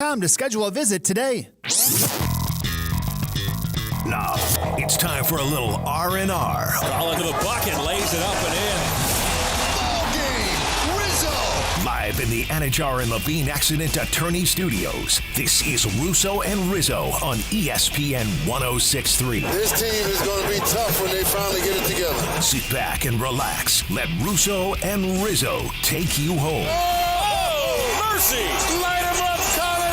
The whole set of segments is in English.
Time to schedule a visit today. Now, it's time for a little R&R. All into the bucket, lays it up and in. Ball game, Rizzo! Live in the Anajar and Levine Accident Attorney Studios, this is Russo and Rizzo on ESPN 106.3. This team is going to be tough when they finally get it together. Sit back and relax. Let Russo and Rizzo take you home. Oh, mercy! Light him up, Colin!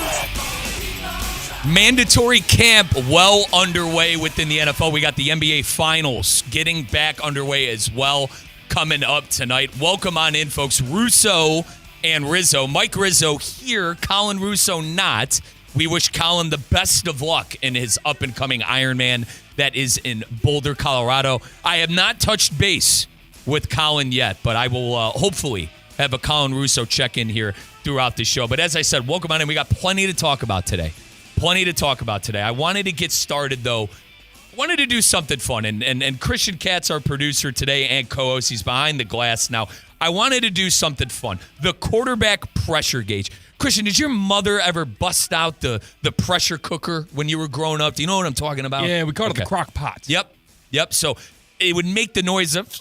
Mandatory camp well underway within the NFL. We got the NBA Finals getting back underway as well coming up tonight. Welcome on in, folks. Russo and Rizzo. Mike Rizzo here, Colin Russo not. We wish Colin the best of luck in his up-and-coming Ironman that is in Boulder, Colorado. I have not touched base with Colin yet, but I will hopefully have a Colin Russo check-in here throughout the show. But as I said, welcome on in. We got plenty to talk about today. I wanted to get started, though. I wanted to do something fun. And Christian Katz, our producer today and co-host, he's behind the glass now. I wanted to do something fun. The quarterback pressure gauge. Christian, did your mother ever bust out the pressure cooker when you were growing up? Do you know what I'm talking about? Yeah, we called it the crock pot. Yep. So it would make the noise of,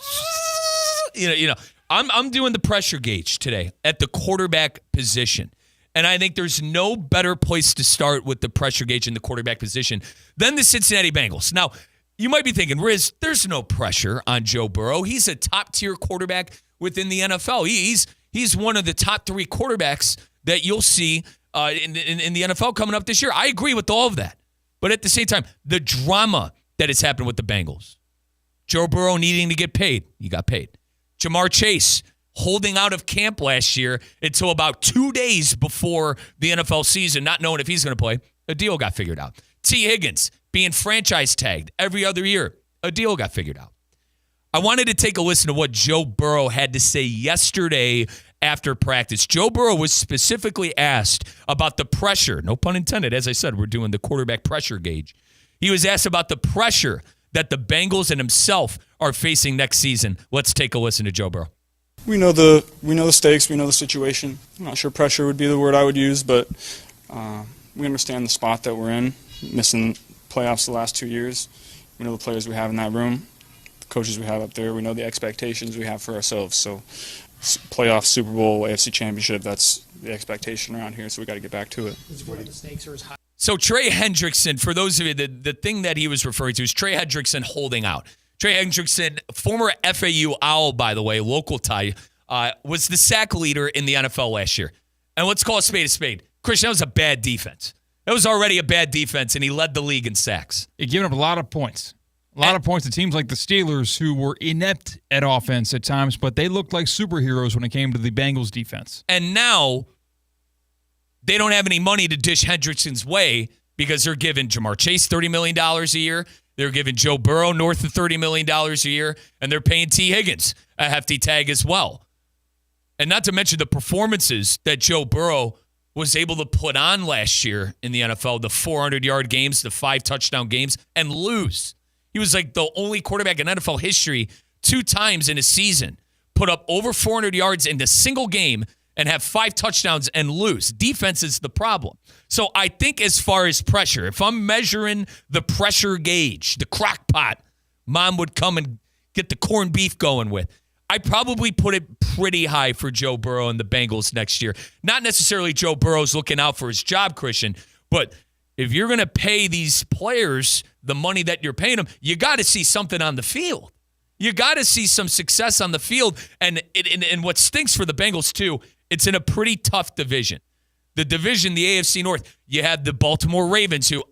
you know. I'm doing the pressure gauge today at the quarterback position. And I think there's no better place to start with the pressure gauge in the quarterback position than the Cincinnati Bengals. Now, you might be thinking, Riz, there's no pressure on Joe Burrow. He's a top-tier quarterback within the NFL. He's one of the top 3 quarterbacks that you'll see in the NFL coming up this year. I agree with all of that. But at the same time, the drama that has happened with the Bengals. Joe Burrow needing to get paid. He got paid. Jamar Chase holding out of camp last year until about 2 days before the NFL season, not knowing if he's going to play. A deal got figured out. T. Higgins being franchise tagged every other year. A deal got figured out. I wanted to take a listen to what Joe Burrow had to say yesterday after practice. Joe Burrow was specifically asked about the pressure. No pun intended. As I said, we're doing the quarterback pressure gauge. He was asked about the pressure that the Bengals and himself are facing next season. Let's take a listen to Joe Burrow. We know the stakes. We know the situation. I'm not sure pressure would be the word I would use, but we understand the spot that we're in, missing playoffs the last 2 years. We know the players we have in that room, the coaches we have up there. We know the expectations we have for ourselves. So playoff, Super Bowl, AFC Championship, that's the expectation around here, so we got to get back to it. So Trey Hendrickson, for those of you, the thing that he was referring to is Trey Hendrickson holding out. Trey Hendrickson, former FAU Owl, by the way, local tie, was the sack leader in the NFL last year. And let's call a spade a spade. Christian, that was a bad defense. That was already a bad defense, and he led the league in sacks. It gave up a lot of points. A lot of points to teams like the Steelers, who were inept at offense at times, but they looked like superheroes when it came to the Bengals defense. And now they don't have any money to dish Hendrickson's way because they're giving Jamar Chase $30 million a year. They're giving Joe Burrow north of $30 million a year, and they're paying T. Higgins a hefty tag as well. And not to mention the performances that Joe Burrow was able to put on last year in the NFL, the 400-yard games, the 5-touchdown games, and lose. He was like the only quarterback in NFL history 2 times in a season, put up over 400 yards in a single game and have 5 touchdowns and lose. Defense is the problem. So I think as far as pressure, if I'm measuring the pressure gauge, the crock pot, Mom would come and get the corned beef going with. I probably put it pretty high for Joe Burrow and the Bengals next year. Not necessarily Joe Burrow's looking out for his job, Christian, but if you're going to pay these players the money that you're paying them, you got to see something on the field. You got to see some success on the field. And what stinks for the Bengals, too, it's in a pretty tough division. The division, the AFC North, you have the Baltimore Ravens, who,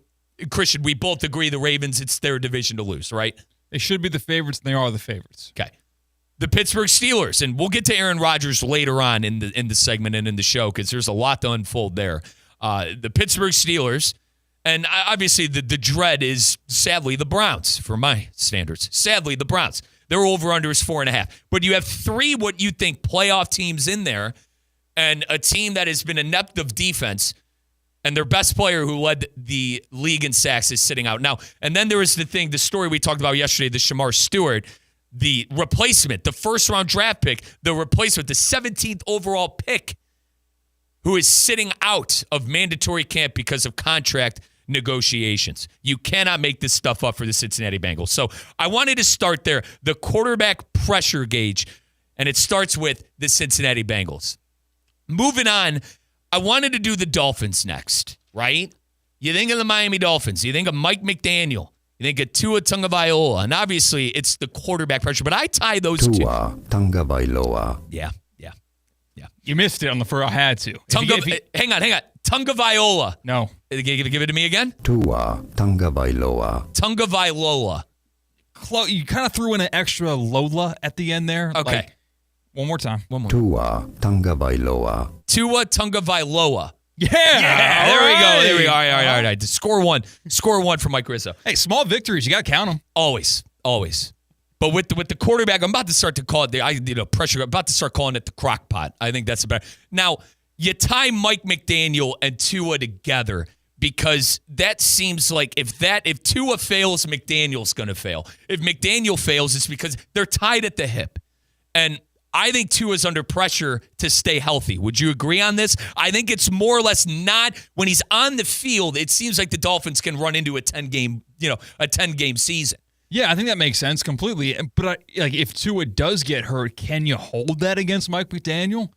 Christian, we both agree the Ravens, it's their division to lose, right? They should be the favorites, and they are the favorites. Okay. The Pittsburgh Steelers, and we'll get to Aaron Rodgers later on in the segment and in the show because there's a lot to unfold there. The Pittsburgh Steelers, and obviously the dread is, sadly, the Browns, for my standards. Sadly, the Browns. Their over-under is 4.5. But you have 3 what you think playoff teams in there, and a team that has been inept of defense, and their best player who led the league in sacks is sitting out. Now, and then there is the story we talked about yesterday, the Shamar Stewart, the replacement, the first-round draft pick, the replacement, the 17th overall pick who is sitting out of mandatory camp because of contract negotiations. You cannot make this stuff up for the Cincinnati Bengals. So I wanted to start there. The quarterback pressure gauge, and it starts with the Cincinnati Bengals. Moving on, I wanted to do the Dolphins next, right? You think of the Miami Dolphins. You think of Mike McDaniel. You think of Tua Tagovailoa. And obviously, it's the quarterback pressure. But I tie those two. Tua Tagovailoa. Yeah. You missed it on the first. I had to. Hang on. Tagovailoa. No. Give it to me again. Tua Tagovailoa. Tagovailoa. You kind of threw in an extra Lola at the end there. Okay. Like, one more time. Tua Tagovailoa. Tua Tagovailoa. Yeah. There we go. All right. Score one for Mike Rizzo. Hey, small victories. You got to count them. Always. But with the quarterback, I'm about to start to call it pressure. I'm about to start calling it the crock pot. I think that's better. Now, you tie Mike McDaniel and Tua together because that seems like if Tua fails, McDaniel's going to fail. If McDaniel fails, it's because they're tied at the hip. And I think Tua's under pressure to stay healthy. Would you agree on this? I think it's more or less not when he's on the field. It seems like the Dolphins can run into a 10-game season. Yeah, I think that makes sense completely. But if Tua does get hurt, can you hold that against Mike McDaniel?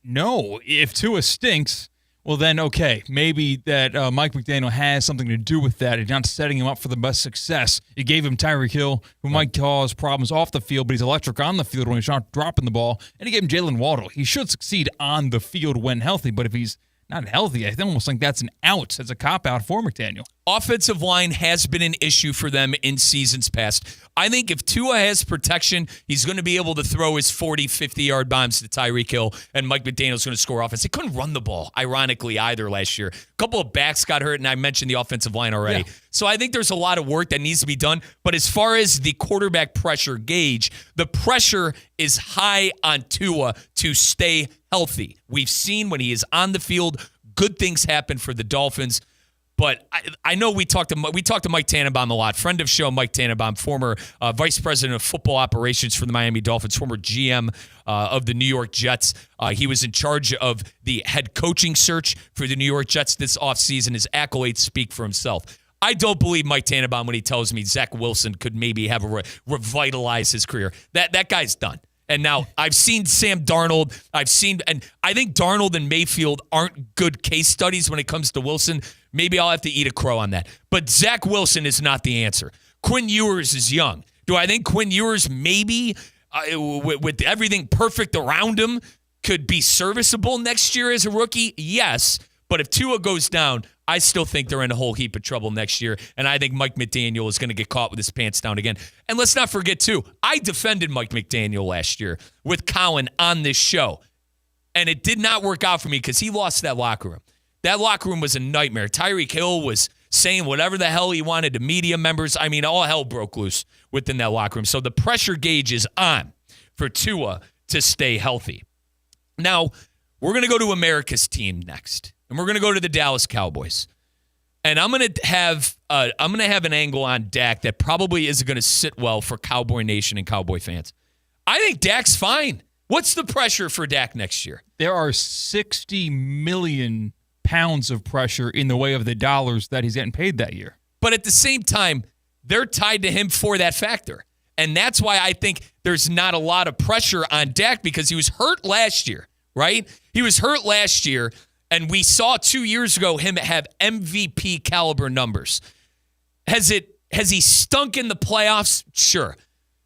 No. If Tua stinks, well then, okay, maybe that Mike McDaniel has something to do with that. He's not setting him up for the best success. You gave him Tyreek Hill, who might cause problems off the field, but he's electric on the field when he's not dropping the ball. And he gave him Jalen Waddle. He should succeed on the field when healthy, but if he's not healthy, I almost think that's an out. That's a cop-out for McDaniel. Offensive line has been an issue for them in seasons past. I think if Tua has protection, he's going to be able to throw his 40, 50-yard bombs to Tyreek Hill, and Mike McDaniel's going to score offense. They couldn't run the ball, ironically, either last year. A couple of backs got hurt, and I mentioned the offensive line already. Yeah. So I think there's a lot of work that needs to be done. But as far as the quarterback pressure gauge, the pressure is high on Tua to stay healthy. We've seen when he is on the field, good things happen for the Dolphins. But I know we talked to Mike Tannenbaum a lot. Friend of show, Mike Tannenbaum, former vice president of football operations for the Miami Dolphins, former GM of the New York Jets. He was in charge of the head coaching search for the New York Jets this offseason. His accolades speak for himself. I don't believe Mike Tannenbaum when he tells me Zach Wilson could maybe have revitalize his career. That guy's done. And now I've seen Sam Darnold. And I think Darnold and Mayfield aren't good case studies when it comes to Wilson. Maybe I'll have to eat a crow on that. But Zach Wilson is not the answer. Quinn Ewers is young. Do I think Quinn Ewers maybe, with everything perfect around him, could be serviceable next year as a rookie? Yes. But if Tua goes down, I still think they're in a whole heap of trouble next year, and I think Mike McDaniel is going to get caught with his pants down again. And let's not forget, too, I defended Mike McDaniel last year with Colin on this show, and it did not work out for me because he lost that locker room. That locker room was a nightmare. Tyreek Hill was saying whatever the hell he wanted to media members. I mean, all hell broke loose within that locker room. So the pressure gauge is on for Tua to stay healthy. Now, we're going to go to America's team next. And we're going to go to the Dallas Cowboys. And I'm going to have an angle on Dak that probably isn't going to sit well for Cowboy Nation and Cowboy fans. I think Dak's fine. What's the pressure for Dak next year? There are 60 million pounds of pressure in the way of the dollars that he's getting paid that year. But at the same time, they're tied to him for that factor. And that's why I think there's not a lot of pressure on Dak because he was hurt last year, right? He was hurt last year. And we saw 2 years ago him have MVP caliber numbers. Has he stunk in the playoffs? Sure.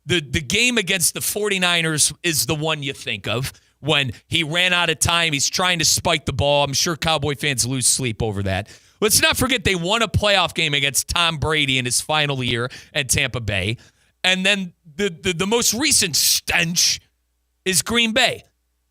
The game against the 49ers is the one you think of when he ran out of time. He's trying to spike the ball. I'm sure Cowboy fans lose sleep over that. Let's not forget they won a playoff game against Tom Brady in his final year at Tampa Bay. And then the most recent stench is Green Bay.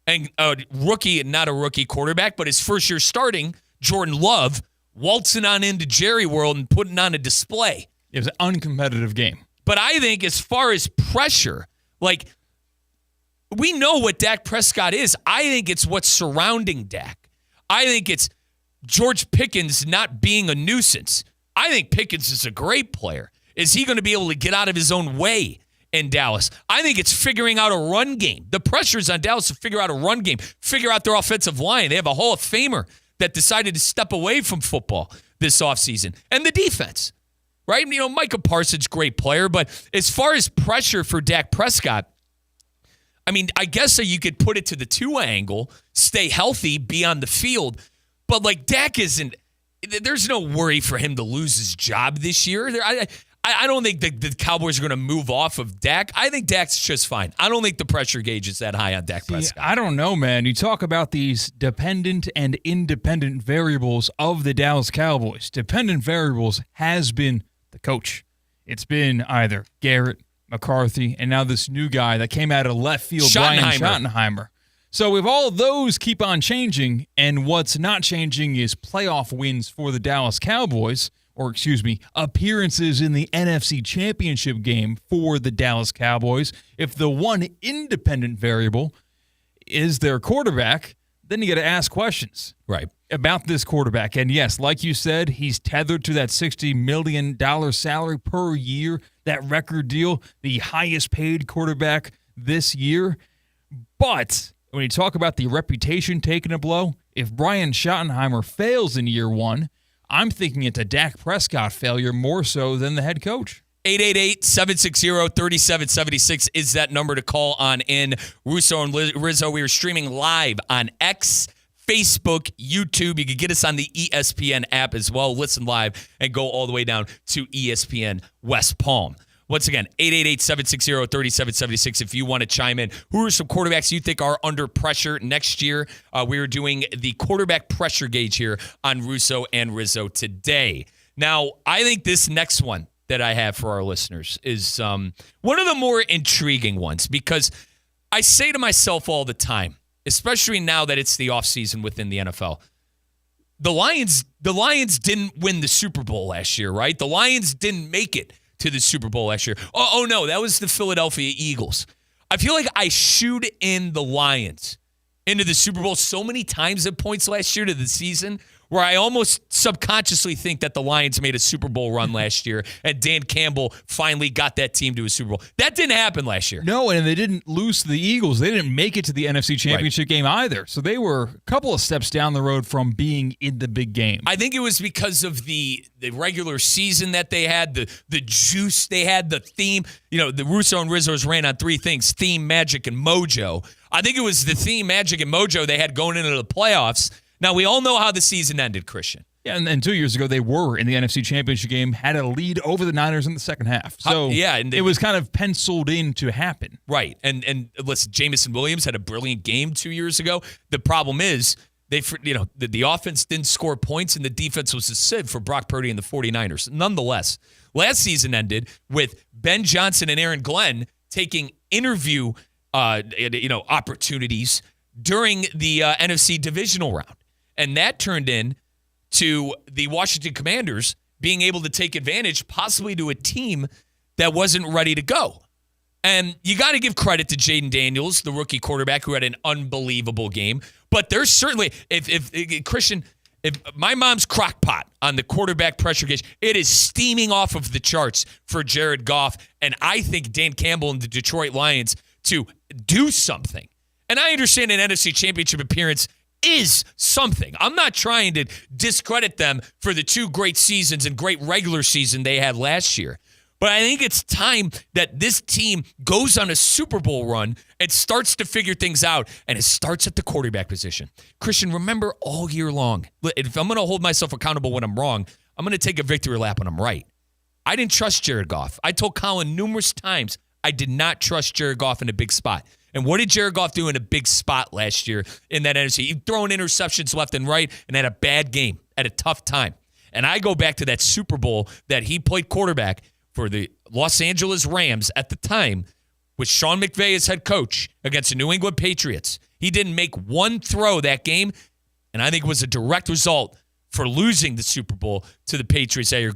And a rookie, not a rookie quarterback, but his first year starting, Jordan Love, waltzing on into Jerry World and putting on a display. It was an uncompetitive game. But I think as far as pressure, we know what Dak Prescott is. I think it's what's surrounding Dak. I think it's George Pickens not being a nuisance. I think Pickens is a great player. Is he going to be able to get out of his own way in Dallas. I think it's figuring out a run game. The pressure's on Dallas to figure out a run game, figure out their offensive line. They have a Hall of Famer that decided to step away from football this offseason. And the defense, right? You know, Micah Parsons, great player, but as far as pressure for Dak Prescott, I mean, I guess you could put it to the Tua angle, stay healthy, be on the field, but like Dak isn't, there's no worry for him to lose his job this year. I don't think the Cowboys are going to move off of Dak. I think Dak's just fine. I don't think the pressure gauge is that high on Dak Prescott. I don't know, man. You talk about these dependent and independent variables of the Dallas Cowboys. Dependent variables has been the coach. It's been either Garrett, McCarthy, and now this new guy that came out of left field, Brian Schottenheimer. So if all of those keep on changing, and what's not changing is playoff wins for the Dallas Cowboys, appearances in the NFC Championship game for the Dallas Cowboys, if the one independent variable is their quarterback, then you got to ask questions about this quarterback. And yes, like you said, he's tethered to that $60 million salary per year, that record deal, the highest paid quarterback this year. But when you talk about the reputation taking a blow, if Brian Schottenheimer fails in year one, I'm thinking it's a Dak Prescott failure more so than the head coach. 888-760-3776 is that number to call on in. Russo and Rizzo, we are streaming live on X, Facebook, YouTube. You can get us on the ESPN app as well. Listen live and go all the way down to ESPN West Palm. Once again, 888-760-3776 if you want to chime in. Who are some quarterbacks you think are under pressure next year? We are doing the quarterback pressure gauge here on Russo and Rizzo today. Now, I think this next one that I have for our listeners is one of the more intriguing ones, because I say to myself all the time, especially now that it's the offseason within the NFL, the Lions didn't win the Super Bowl last year, right? The Lions didn't make it to the Super Bowl last year. Oh no, that was the Philadelphia Eagles. I feel like I shooed in the Lions into the Super Bowl so many times at points last year to the season where I almost subconsciously think that the Lions made a Super Bowl run last year and Dan Campbell finally got that team to a Super Bowl. That didn't happen last year. No, and they didn't lose to the Eagles. They didn't make it to the NFC Championship game either. So they were a couple of steps down the road from being in the big game. I think it was because of the regular season that they had, the juice they had, the theme. You know, the Russo and Rizzo's ran on three things: theme, magic, and mojo. I think it was the theme, magic, and mojo they had going into the playoffs. Now, we all know how the season ended, Christian. Yeah, and 2 years ago, they were in the NFC Championship game, had a lead over the Niners in the second half. So it was kind of penciled in to happen. Right. And listen, Jamison Williams had a brilliant game 2 years ago. The problem is, the offense didn't score points, and the defense was a sieve for Brock Purdy and the 49ers. Nonetheless, last season ended with Ben Johnson and Aaron Glenn taking interview opportunities during the NFC divisional round. And that turned in to the Washington Commanders being able to take advantage possibly to a team that wasn't ready to go. And you got to give credit to Jaden Daniels, the rookie quarterback who had an unbelievable game. But there's certainly, if Christian, if my mom's crock pot on the quarterback pressure gauge, it is steaming off of the charts for Jared Goff. And I think Dan Campbell and the Detroit Lions to do something. And I understand an NFC Championship appearance is something. I'm not trying to discredit them for the two great seasons and great regular season they had last year. But I think it's time that this team goes on a Super Bowl run and starts to figure things out, and it starts at the quarterback position. Christian, remember all year long, if I'm going to hold myself accountable when I'm wrong, I'm going to take a victory lap when I'm right. I didn't trust Jared Goff. I told Colin numerous times I did not trust Jared Goff in a big spot. And what did Jared Goff do in a big spot last year in that NFC? He throwing interceptions left and right and had a bad game at a tough time. And I go back to that Super Bowl that he played quarterback for the Los Angeles Rams at the time with Sean McVay as head coach against the New England Patriots. He didn't make one throw that game, and I think it was a direct result for losing the Super Bowl to the Patriots that year.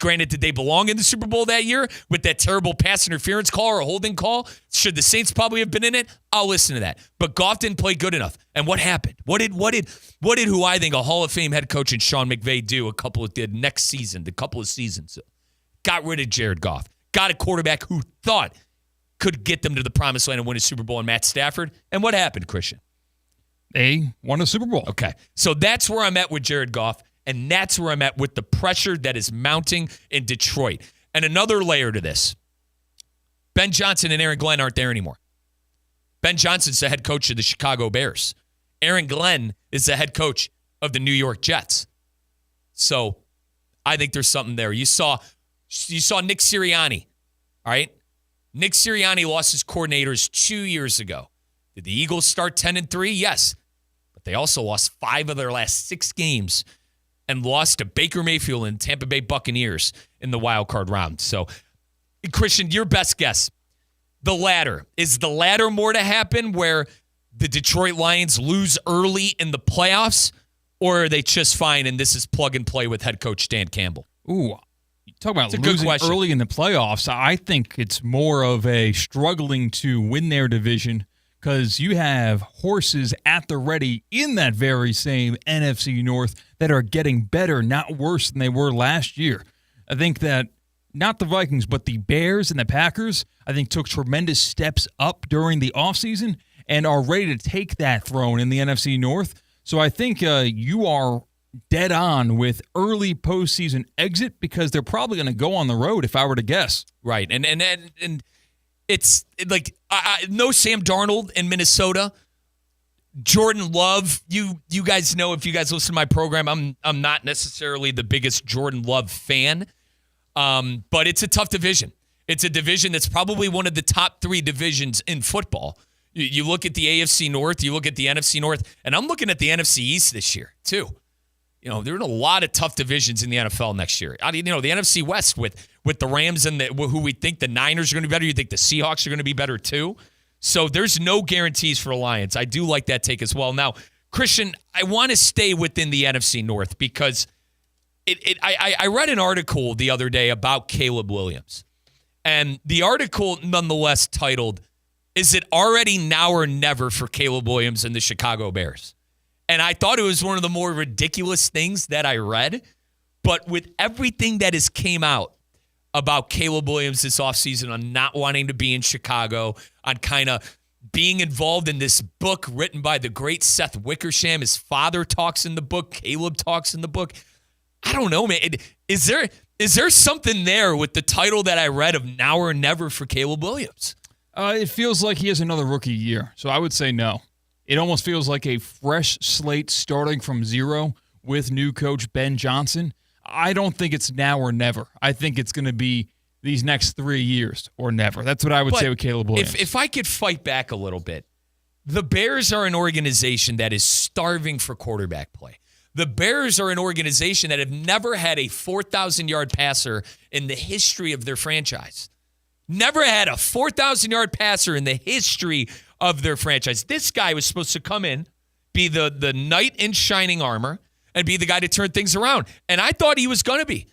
Granted, did they belong in the Super Bowl that year with that terrible pass interference call or holding call? Should the Saints probably have been in it? I'll listen to that. But Goff didn't play good enough. And what happened? What did who I think a Hall of Fame head coach in Sean McVay do the couple of seasons? Got rid of Jared Goff. Got a quarterback who thought could get them to the promised land and win a Super Bowl and Matt Stafford. And what happened, Christian? They won a Super Bowl. Okay. So that's where I'm at with Jared Goff, and that's where I'm at with the pressure that is mounting in Detroit. And another layer to this. Ben Johnson and Aaron Glenn aren't there anymore. Ben Johnson's the head coach of the Chicago Bears. Aaron Glenn is the head coach of the New York Jets. So I think there's something there. You saw Nick Sirianni, all right? Nick Sirianni lost his coordinators 2 years ago. Did the Eagles start 10-3? Yes. But they also lost 5 of their last 6 games and lost to Baker Mayfield and Tampa Bay Buccaneers in the wild card round. So, Christian, your best guess. The latter. Is the latter more to happen where the Detroit Lions lose early in the playoffs, or are they just fine and this is plug and play with head coach Dan Campbell? Ooh, talk about losing early in the playoffs. I think it's more of a struggling to win their division because you have horses at the ready in that very same NFC North that are getting better, not worse than they were last year. I think that not the Vikings, but the Bears and the Packers, I think took tremendous steps up during the offseason and are ready to take that throne in the NFC North. So I think you are dead on with early postseason exit because they're probably going to go on the road if I were to guess. Right. And it's like no Sam Darnold in Minnesota. Jordan Love, you guys know, if you guys listen to my program, I'm not necessarily the biggest Jordan Love fan. But it's a tough division. It's a division that's probably one of the top 3 divisions in football. You look at the AFC North, you look at the NFC North, and I'm looking at the NFC East this year, too. You know, there are a lot of tough divisions in the NFL next year. The NFC West with the Rams and who we think the Niners are going to be better. You think the Seahawks are going to be better, too. So there's no guarantees for Alliance. I do like that take as well. Now, Christian, I want to stay within the NFC North because I read an article the other day about Caleb Williams. And the article, nonetheless, titled, "Is it already now or never for Caleb Williams and the Chicago Bears?" And I thought it was one of the more ridiculous things that I read. But with everything that has came out about Caleb Williams this offseason on not wanting to be in Chicago, on kind of being involved in this book written by the great Seth Wickersham, his father talks in the book, Caleb talks in the book. I don't know, man. Is there something there with the title that I read of now or never for Caleb Williams? It feels like he has another rookie year, so I would say no. It almost feels like a fresh slate starting from zero with new coach Ben Johnson. I don't think it's now or never. I think it's going to be these next 3 years or never. That's what I would say with Caleb Williams. If I could fight back a little bit, the Bears are an organization that is starving for quarterback play. The Bears are an organization that have never had a 4,000-yard passer in the history of their franchise. Never had a 4,000-yard passer in the history of their franchise. This guy was supposed to come in, be the knight in shining armor, and be the guy to turn things around. And I thought he was going to be.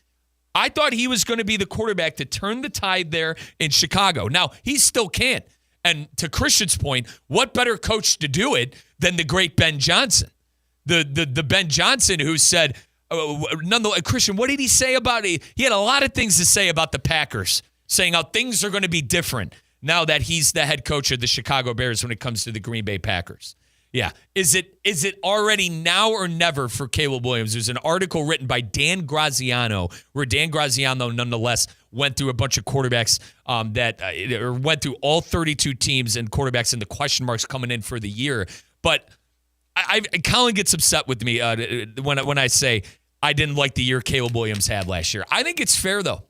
I thought he was going to be the quarterback to turn the tide there in Chicago. Now, he still can't. And to Christian's point, what better coach to do it than the great Ben Johnson? The Ben Johnson who said, nonetheless, Christian, what did he say about it? He had a lot of things to say about the Packers, saying how things are going to be different now that he's the head coach of the Chicago Bears when it comes to the Green Bay Packers. Yeah. Is it already now or never for Caleb Williams? There's an article written by Dan Graziano where Dan Graziano nonetheless went through a bunch of quarterbacks or went through all 32 teams and quarterbacks and the question marks coming in for the year. But Colin gets upset with me when I say I didn't like the year Caleb Williams had last year. I think it's fair, though.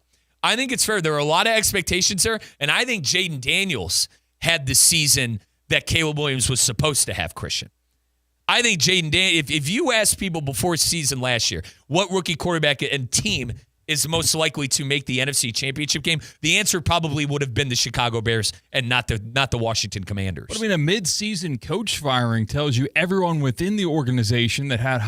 I think it's fair. There are a lot of expectations there, and I think Jaden Daniels had the season that Caleb Williams was supposed to have, Christian. I think Jaden Daniels, if you ask people before season last year, what rookie quarterback and team is most likely to make the NFC Championship game, the answer probably would have been the Chicago Bears and not the Washington Commanders. But I mean, a mid-season coach firing tells you everyone within the organization that had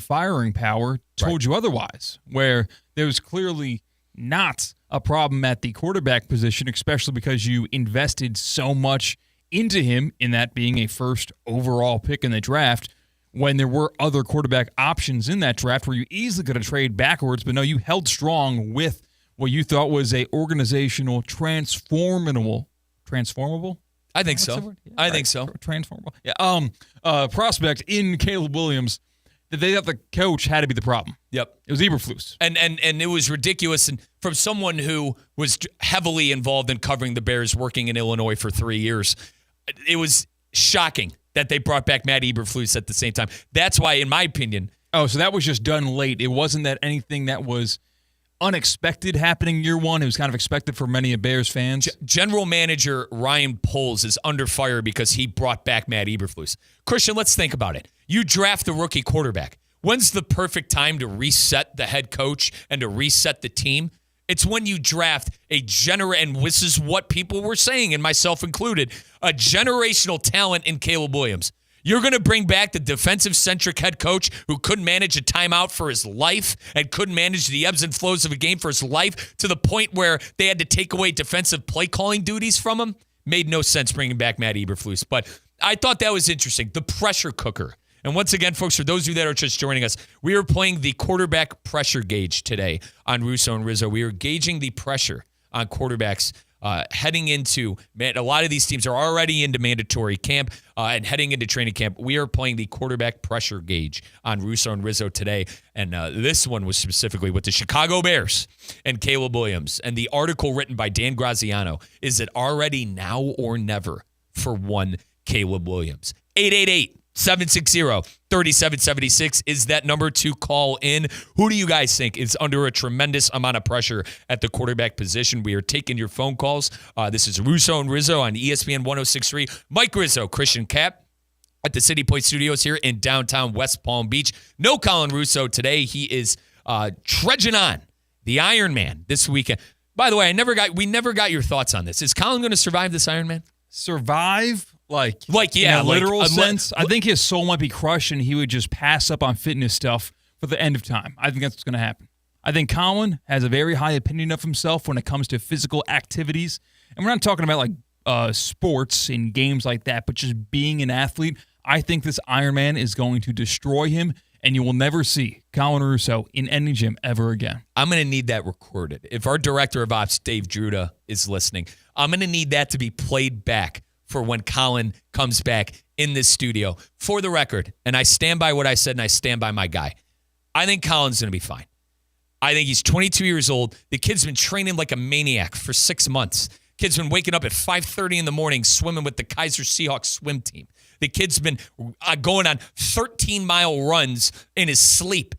firing power told you otherwise, where there was clearly not a problem at the quarterback position, especially because you invested so much into him in that being a first overall pick in the draft when there were other quarterback options in that draft where you easily could have traded backwards, but no, you held strong with what you thought was a organizational transformational transformable. I think What's the so. word? Yeah, I think so. Transformable. Yeah. Prospect in Caleb Williams. They thought the coach had to be the problem. Yep. It was Eberflus. And it was ridiculous. And from someone who was heavily involved in covering the Bears, working in Illinois for 3 years, it was shocking that they brought back Matt Eberflus at the same time. That's why, in my opinion. Oh, so that was just done late. It wasn't that anything that was unexpected happening year one. It was kind of expected for many of Bears fans. General manager Ryan Poles is under fire because he brought back Matt Eberflus. Christian, let's think about it. You draft the rookie quarterback. When's the perfect time to reset the head coach and to reset the team? It's when you draft and this is what people were saying, and myself included, a generational talent in Caleb Williams. You're going to bring back the defensive-centric head coach who couldn't manage a timeout for his life and couldn't manage the ebbs and flows of a game for his life to the point where they had to take away defensive play-calling duties from him. Made no sense bringing back Matt Eberflus. But I thought that was interesting. The pressure cooker. And once again, folks, for those of you that are just joining us, we are playing the quarterback pressure gauge today on Russo and Rizzo. We are gauging the pressure on quarterbacks heading into, man, a lot of these teams are already into mandatory camp and heading into training camp. We are playing the quarterback pressure gauge on Russo and Rizzo today. And this one was specifically with the Chicago Bears and Caleb Williams. And the article written by Dan Graziano, is it already now or never for one Caleb Williams? 888-760-3776 is that number to call in. Who do you guys think is under a tremendous amount of pressure at the quarterback position? We are taking your phone calls. This is Russo and Rizzo on ESPN 106.3. Mike Rizzo, Christian Cap at the City Point Studios here in downtown West Palm Beach. No Colin Russo today. He is trudging on the Iron Man this weekend. By the way, we never got your thoughts on this. Is Colin going to survive this Iron Man? Survive? Like yeah, in a literal sense, I think his soul might be crushed and he would just pass up on fitness stuff for the end of time. I think that's what's going to happen. I think Colin has a very high opinion of himself when it comes to physical activities. And we're not talking about like sports and games like that, but just being an athlete. I think this Ironman is going to destroy him, and you will never see Colin Russo in any gym ever again. I'm going to need that recorded. If our director of ops, Dave Druda, is listening, I'm going to need that to be played back for when Colin comes back in this studio. For the record, and I stand by what I said and I stand by my guy, I think Colin's going to be fine. I think he's 22 years old. The kid's been training like a maniac for 6 months. Kid's been waking up at 5:30 in the morning swimming with the Kaiser Seahawks swim team. The kid's been going on 13-mile runs in his sleep.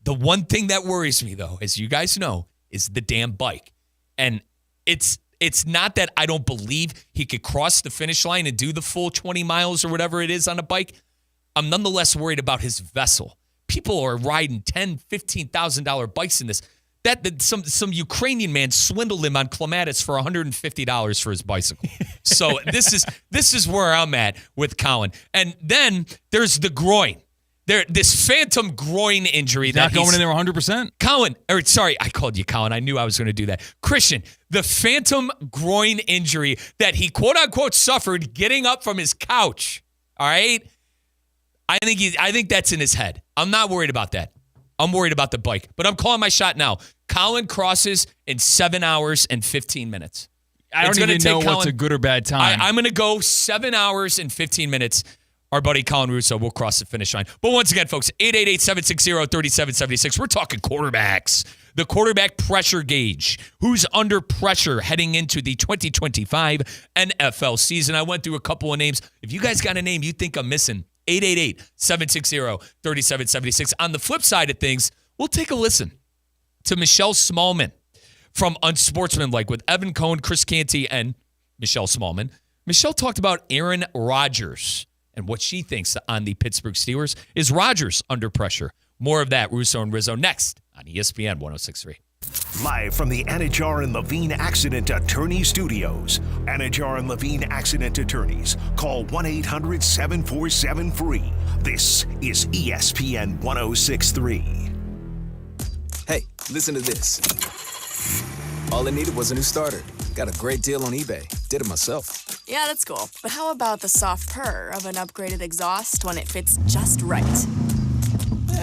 The one thing that worries me, though, as you guys know, is the damn bike. And it's not that I don't believe he could cross the finish line and do the full 20 miles or whatever it is on a bike. I'm nonetheless worried about his vessel. People are riding $10,000, $15,000 bikes in this. Some Ukrainian man swindled him on Clematis for $150 for his bicycle. So this is where I'm at with Colin. And then there's the groin. This phantom groin injury. Not going in there 100%? I called you Colin. I knew I was going to do that. Christian, the phantom groin injury that he quote-unquote suffered getting up from his couch, all right? I think that's in his head. I'm not worried about that. I'm worried about the bike. But I'm calling my shot now. Colin crosses in 7 hours and 15 minutes. I don't even know what's a good or bad time. I'm going to go 7 hours and 15 minutes. Our buddy Colin Russo will cross the finish line. But once again, folks, 888-760-3776. We're talking quarterbacks. The quarterback pressure gauge. Who's under pressure heading into the 2025 NFL season? I went through a couple of names. If you guys got a name you think I'm missing, 888-760-3776. On the flip side of things, we'll take a listen to Michelle Smallman from Unsportsmanlike with Evan Cohen, Chris Canty, and Michelle Smallman. Michelle talked about Aaron Rodgers and what she thinks on the Pittsburgh Steelers. Is Rodgers under pressure? More of that, Russo and Rizzo, next on ESPN 106.3. Live from the Anajar and Levine Accident Attorney Studios. Anajar and Levine Accident Attorneys. Call 1-800-747-FREE. This is ESPN 106.3. Hey, listen to this. All I needed was a new starter. Got a great deal on eBay. Did it myself. Yeah, that's cool. But how about the soft purr of an upgraded exhaust when it fits just right?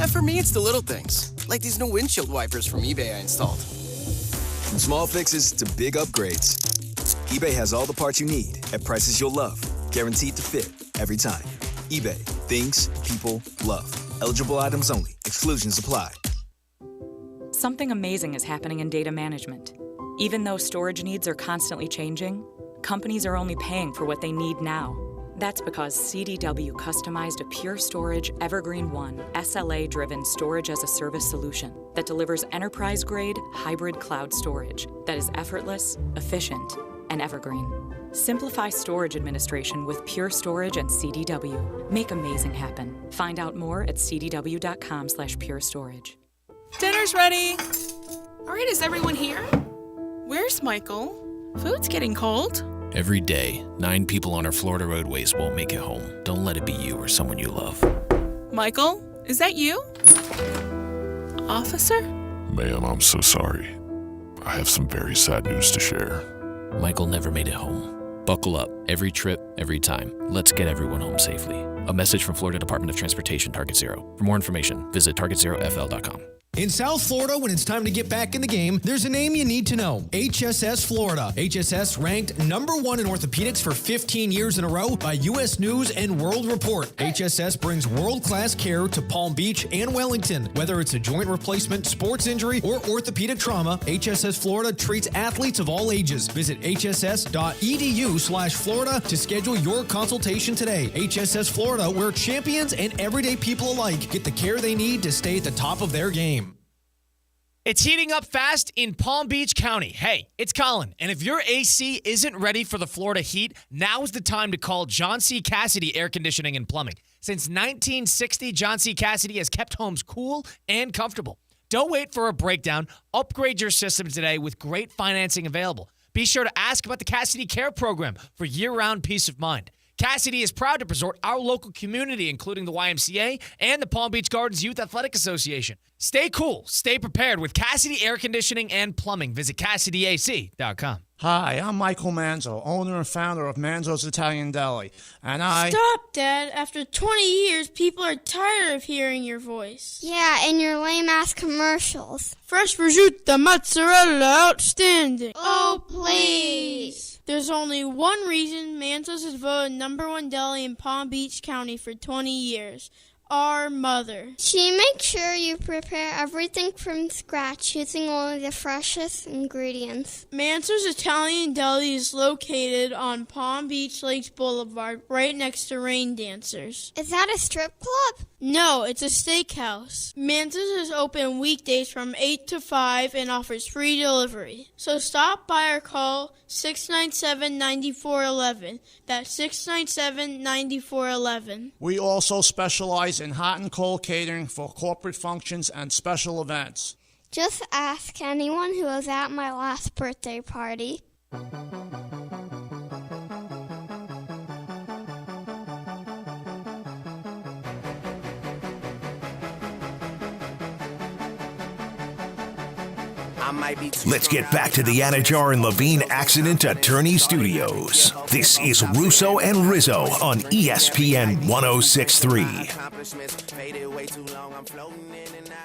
For me, it's the little things, like these new windshield wipers from eBay I installed. From small fixes to big upgrades, eBay has all the parts you need at prices you'll love. Guaranteed to fit every time. eBay. Things people love. Eligible items only. Exclusions apply. Something amazing is happening in data management. Even though storage needs are constantly changing, companies are only paying for what they need now. That's because CDW customized a Pure Storage Evergreen One SLA-driven storage-as-a-service solution that delivers enterprise-grade hybrid cloud storage that is effortless, efficient, and evergreen. Simplify storage administration with Pure Storage and CDW. Make amazing happen. Find out more at cdw.com/purestorage. Dinner's ready. All right, is everyone here? Where's Michael? Food's getting cold. Every day, 9 people on our Florida roadways won't make it home. Don't let it be you or someone you love. Michael, is that you? Officer? Ma'am, I'm so sorry. I have some very sad news to share. Michael never made it home. Buckle up. Every trip, every time. Let's get everyone home safely. A message from Florida Department of Transportation, Target Zero. For more information, visit targetzerofl.com. In South Florida, when it's time to get back in the game, there's a name you need to know. HSS Florida. HSS ranked #1 in orthopedics for 15 years in a row by U.S. News and World Report. HSS brings world-class care to Palm Beach and Wellington. Whether it's a joint replacement, sports injury, or orthopedic trauma, HSS Florida treats athletes of all ages. Visit hss.edu/Florida to schedule your consultation today. HSS Florida, where champions and everyday people alike get the care they need to stay at the top of their game. It's heating up fast in Palm Beach County. Hey, it's Colin, and if your AC isn't ready for the Florida heat, now is the time to call John C. Cassidy Air Conditioning and Plumbing. Since 1960, John C. Cassidy has kept homes cool and comfortable. Don't wait for a breakdown. Upgrade your system today with great financing available. Be sure to ask about the Cassidy Care Program for year-round peace of mind. Cassidy is proud to support our local community, including the YMCA and the Palm Beach Gardens Youth Athletic Association. Stay cool, stay prepared with Cassidy Air Conditioning and Plumbing. Visit CassidyAC.com. Hi, I'm Michael Manzo, owner and founder of Manzo's Italian Deli, and Stop, Dad. After 20 years, people are tired of hearing your voice. Yeah, and your lame-ass commercials. Fresh prosciutto, mozzarella, outstanding. Oh, please. There's only one reason Manzo's is voted #1 deli in Palm Beach County for 20 years. Our mother. She makes sure you prepare everything from scratch using only the freshest ingredients. Manzo's Italian Deli is located on Palm Beach Lakes Boulevard, right next to Rain Dancers. Is that a strip club? No, it's a steakhouse. Manzo's is open weekdays from 8 to 5 and offers free delivery. So stop by or call 697-9411. That's 697-9411. we also specialize in hot and cold catering for corporate functions and special events. Just ask anyone who was at my last birthday party. Let's get back to the Anajar and Levine Accident Attorney Studios. This is Russo and Rizzo on ESPN 106.3.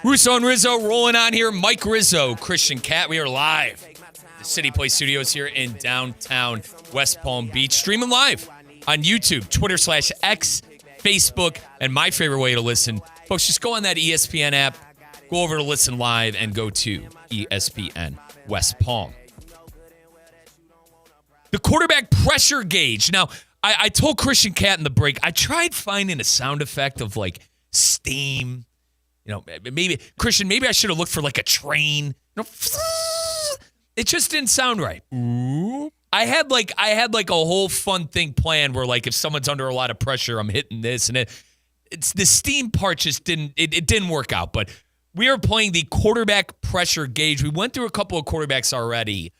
Russo and Rizzo rolling on here. Mike Rizzo, Christian Cat. We are live. The City Place Studios here in downtown West Palm Beach. Streaming live on YouTube, Twitter/X, Facebook, and my favorite way to listen. Folks, just go on that ESPN app. Go over to listen live and go to ESPN West Palm. The quarterback pressure gauge. Now, I told Christian Cat in the break, I tried finding a sound effect of like steam. You know, maybe, Christian, maybe I should have looked for like a train. You know, it just didn't sound right. Ooh. I had like a whole fun thing planned where like if someone's under a lot of pressure, I'm hitting this and it's the steam part just didn't work out, but we are playing the quarterback pressure gauge. We went through a couple of quarterbacks already,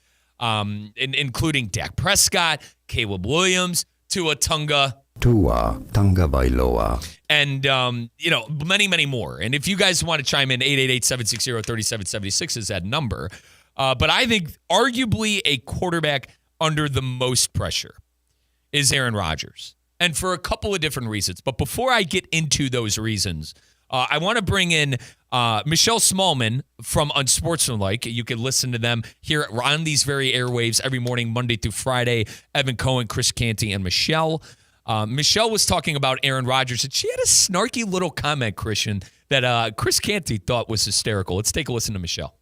including Dak Prescott, Caleb Williams, Tua Tagovailoa, and many, many more. And if you guys want to chime in, 888-760-3776 is that number. But I think arguably a quarterback under the most pressure is Aaron Rodgers, and for a couple of different reasons. But before I get into those reasons, I want to bring in Michelle Smallman from Unsportsmanlike. You can listen to them here on these very airwaves every morning, Monday through Friday. Evan Cohen, Chris Canty, and Michelle. Michelle was talking about Aaron Rodgers, and she had a snarky little comment, Christian, that Chris Canty thought was hysterical. Let's take a listen to Michelle.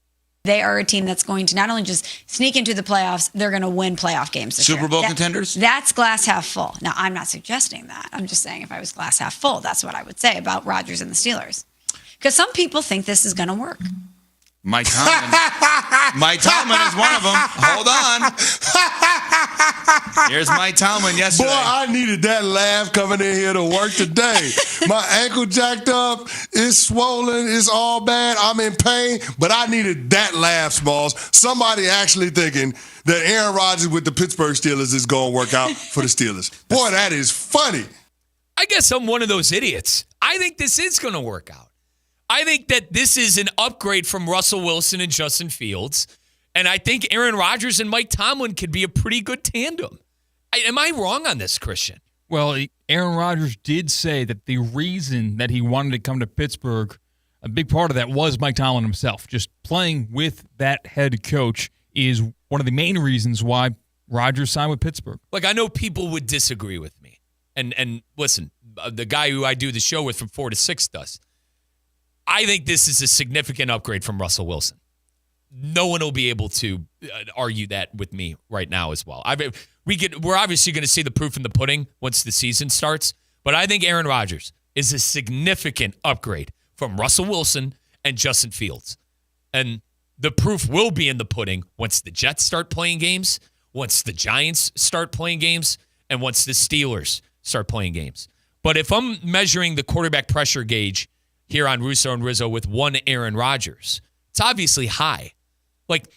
They are a team that's going to not only just sneak into the playoffs, they're going to win playoff games this year. Super Bowl contenders? That's glass half full. Now, I'm not suggesting that. I'm just saying if I was glass half full, that's what I would say about Rodgers and the Steelers. Because some people think this is going to work. Mike Tomlin. Mike Tomlin is one of them. Hold on. Here's Mike Tomlin yesterday. Boy, I needed that laugh coming in here to work today. My ankle jacked up. It's swollen. It's all bad. I'm in pain. But I needed that laugh, Smalls. Somebody actually thinking that Aaron Rodgers with the Pittsburgh Steelers is going to work out for the Steelers. Boy, that is funny. I guess I'm one of those idiots. I think this is going to work out. I think that this is an upgrade from Russell Wilson and Justin Fields. And I think Aaron Rodgers and Mike Tomlin could be a pretty good tandem. Am I wrong on this, Christian? Well, Aaron Rodgers did say that the reason that he wanted to come to Pittsburgh, a big part of that was Mike Tomlin himself. Just playing with that head coach is one of the main reasons why Rodgers signed with Pittsburgh. Like, I know people would disagree with me. And listen, the guy who I do the show with from 4 to 6 does. I think this is a significant upgrade from Russell Wilson. No one will be able to argue that with me right now as well. We're obviously going to see the proof in the pudding once the season starts, but I think Aaron Rodgers is a significant upgrade from Russell Wilson and Justin Fields. And the proof will be in the pudding once the Jets start playing games, once the Giants start playing games, and once the Steelers start playing games. But if I'm measuring the quarterback pressure gauge here on Russo and Rizzo with one Aaron Rodgers, it's obviously high. Like,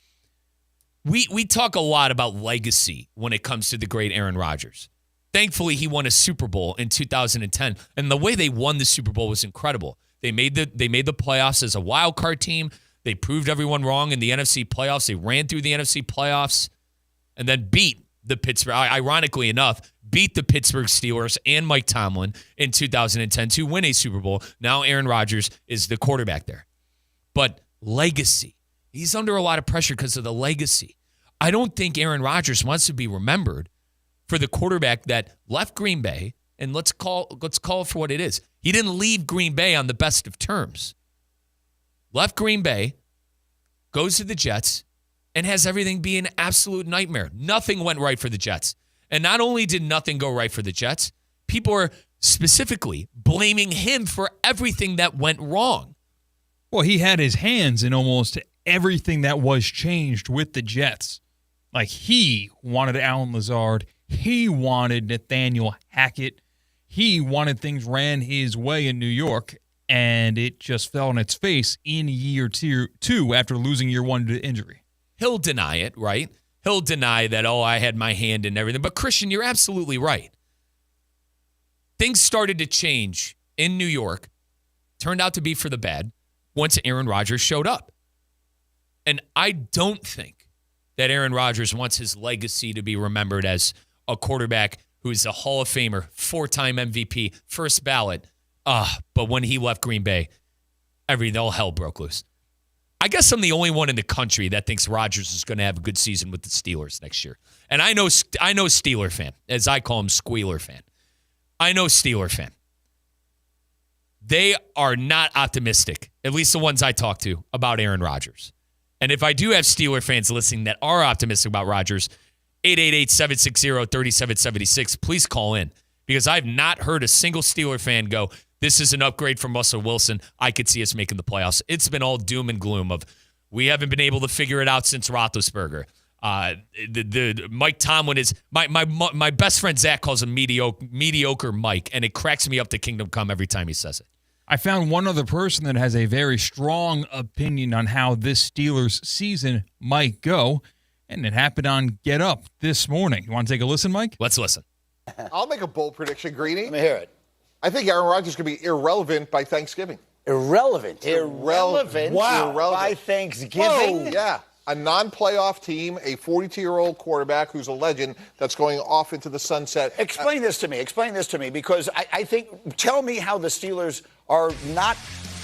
we talk a lot about legacy when it comes to the great Aaron Rodgers. Thankfully, he won a Super Bowl in 2010, and the way they won the Super Bowl was incredible. They made the playoffs as a wild card team. They proved everyone wrong in the NFC playoffs. They ran through the NFC playoffs and then beat the Pittsburgh, ironically enough, beat the Pittsburgh Steelers and Mike Tomlin in 2010 to win a Super Bowl. Now Aaron Rodgers is the quarterback there. But legacy. He's under a lot of pressure because of the legacy. I don't think Aaron Rodgers wants to be remembered for the quarterback that left Green Bay, and let's call it for what it is. He didn't leave Green Bay on the best of terms. Left Green Bay, goes to the Jets, and has everything be an absolute nightmare. Nothing went right for the Jets. And not only did nothing go right for the Jets, people are specifically blaming him for everything that went wrong. Well, he had his hands in almost everything that was changed with the Jets. Like, he wanted Alan Lazard. He wanted Nathaniel Hackett. He wanted things ran his way in New York, and it just fell on its face in year two after losing year one to injury. He'll deny it, right? He'll deny that, I had my hand in everything. But, Christian, you're absolutely right. Things started to change in New York, turned out to be for the bad, once Aaron Rodgers showed up. And I don't think that Aaron Rodgers wants his legacy to be remembered as a quarterback who's a Hall of Famer, 4-time MVP, first ballot. But when he left Green Bay, all hell broke loose. I guess I'm the only one in the country that thinks Rodgers is going to have a good season with the Steelers next year. And I know Steeler fan, as I call him, Squealer fan. I know Steeler fan. They are not optimistic, at least the ones I talk to, about Aaron Rodgers. And if I do have Steeler fans listening that are optimistic about Rodgers, 888-760-3776, please call in. Because I've not heard a single Steeler fan go, this is an upgrade from Russell Wilson. I could see us making the playoffs. It's been all doom and gloom of we haven't been able to figure it out since Roethlisberger. The Mike Tomlin is my best friend Zach calls him mediocre Mike, and it cracks me up to kingdom come every time he says it. I found one other person that has a very strong opinion on how this Steelers season might go, and it happened on Get Up this morning. You want to take a listen, Mike? Let's listen. I'll make a bold prediction, Greeny. Let me hear it. I think Aaron Rodgers is going to be irrelevant by Thanksgiving. Irrelevant? Wow. Irrelevant. By Thanksgiving? Whoa. Yeah. A non-playoff team, a 42-year-old quarterback who's a legend that's going off into the sunset. Explain this to me, because I think, tell me how the Steelers are not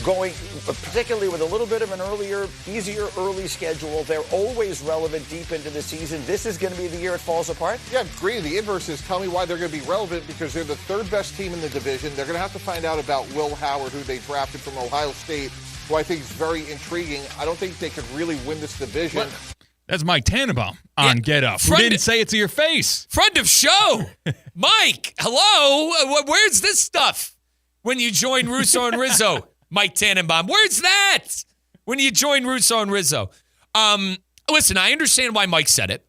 going, particularly with a little bit of an easier early schedule. They're always relevant deep into the season. This is going to be the year it falls apart? Yeah, agree. The inverse is tell me why they're going to be relevant, because they're the third best team in the division. They're going to have to find out about Will Howard, who they drafted from Ohio State, who I think is very intriguing. I don't think they could really win this division. That's Mike Tannenbaum on Get Up. Who didn't say it to your face. Friend of show. Mike, hello. Where's this stuff when you join Russo and Rizzo? Mike Tannenbaum. Where's that when you join Russo and Rizzo? Listen, I understand why Mike said it.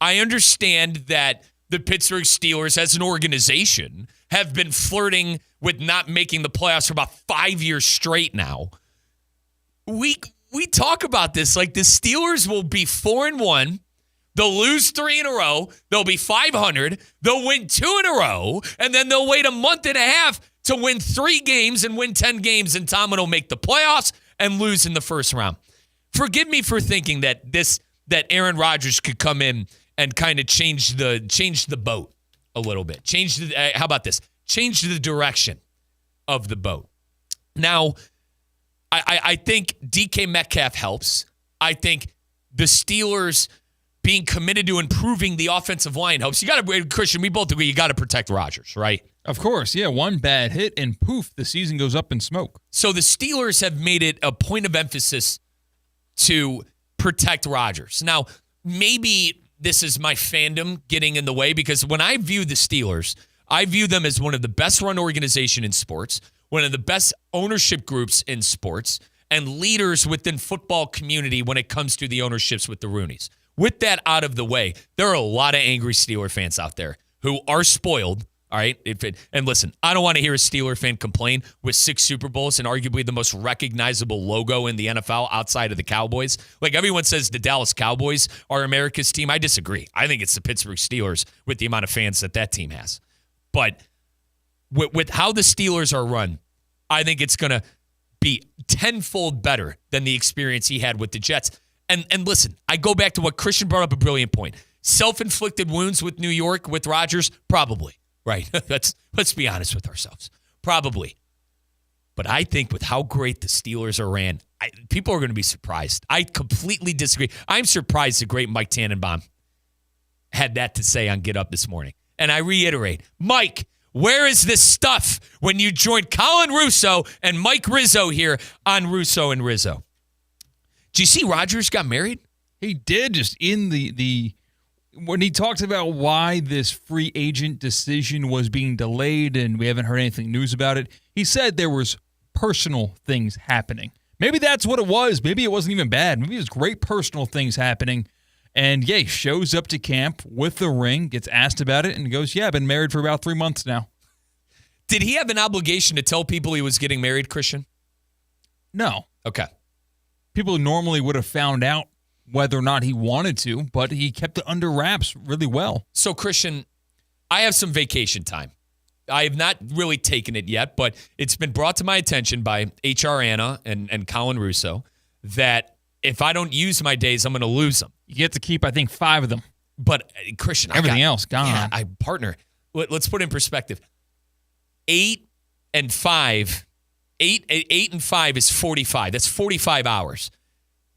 I understand that the Pittsburgh Steelers as an organization have been flirting with not making the playoffs for about 5 years straight now. We talk about this like the Steelers will be 4-1. They'll lose 3 in a row. They'll be 500. They'll win 2 in a row. And then they'll wait a month and a half to win 3 games and win 10 games. And Tomlin will make the playoffs and lose in the first round. Forgive me for thinking that Aaron Rodgers could come in and kind of change the boat a little bit. How about this? Change the direction of the boat. Now, I think DK Metcalf helps. I think the Steelers being committed to improving the offensive line helps. Christian, we both agree you got to protect Rodgers, right? Of course, yeah. One bad hit and poof, the season goes up in smoke. So the Steelers have made it a point of emphasis to protect Rodgers. Now, maybe this is my fandom getting in the way, because when I view the Steelers, I view them as one of the best run organization in sports, one of the best ownership groups in sports, and leaders within football community when it comes to the ownerships with the Rooneys. With that out of the way, there are a lot of angry Steeler fans out there who are spoiled, all right? And listen, I don't want to hear a Steeler fan complain with 6 Super Bowls and arguably the most recognizable logo in the NFL outside of the Cowboys. Like everyone says the Dallas Cowboys are America's team. I disagree. I think it's the Pittsburgh Steelers with the amount of fans that team has. But with how the Steelers are run, I think it's going to be tenfold better than the experience he had with the Jets. And listen, I go back to what Christian brought up, a brilliant point. Self-inflicted wounds with New York, with Rodgers, probably. Right? Let's be honest with ourselves. Probably. But I think with how great the Steelers are ran, people are going to be surprised. I completely disagree. I'm surprised the great Mike Tannenbaum had that to say on Get Up this morning. And I reiterate, Mike, where is this stuff when you joined Colin Russo and Mike Rizzo here on Russo and Rizzo? Do you see Rodgers got married? He did, just in the when he talked about why this free agent decision was being delayed and we haven't heard anything news about it, he said there was personal things happening. Maybe that's what it was. Maybe it wasn't even bad. Maybe it was great personal things happening. And, yeah, he shows up to camp with the ring, gets asked about it, and goes, yeah, I've been married for about 3 months now. Did he have an obligation to tell people he was getting married, Christian? No. Okay. People normally would have found out whether or not he wanted to, but he kept it under wraps really well. So, Christian, I have some vacation time. I have not really taken it yet, but it's been brought to my attention by HR Anna and Colin Russo that if I don't use my days, I'm going to lose them. You get to keep, I think, 5 of them. But, Christian, everything else gone. Yeah, partner. Let's put it in perspective. 8 and 5 is 45. That's 45 hours.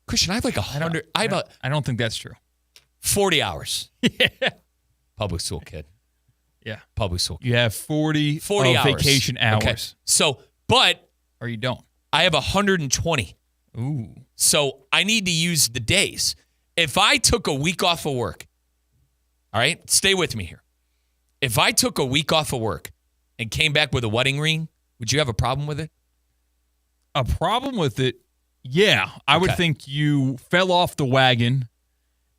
Christian, I have like 100. I don't think that's true. 40 hours. Yeah. Public school kid. Yeah. Public school kid. You have 40 hours. Vacation hours. Okay. So, but. Or you don't. I have 120. Ooh. So I need to use the days. If I took a week off of work, all right, stay with me here. If I took a week off of work and came back with a wedding ring, would you have a problem with it? A problem with it? Yeah. I would think you fell off the wagon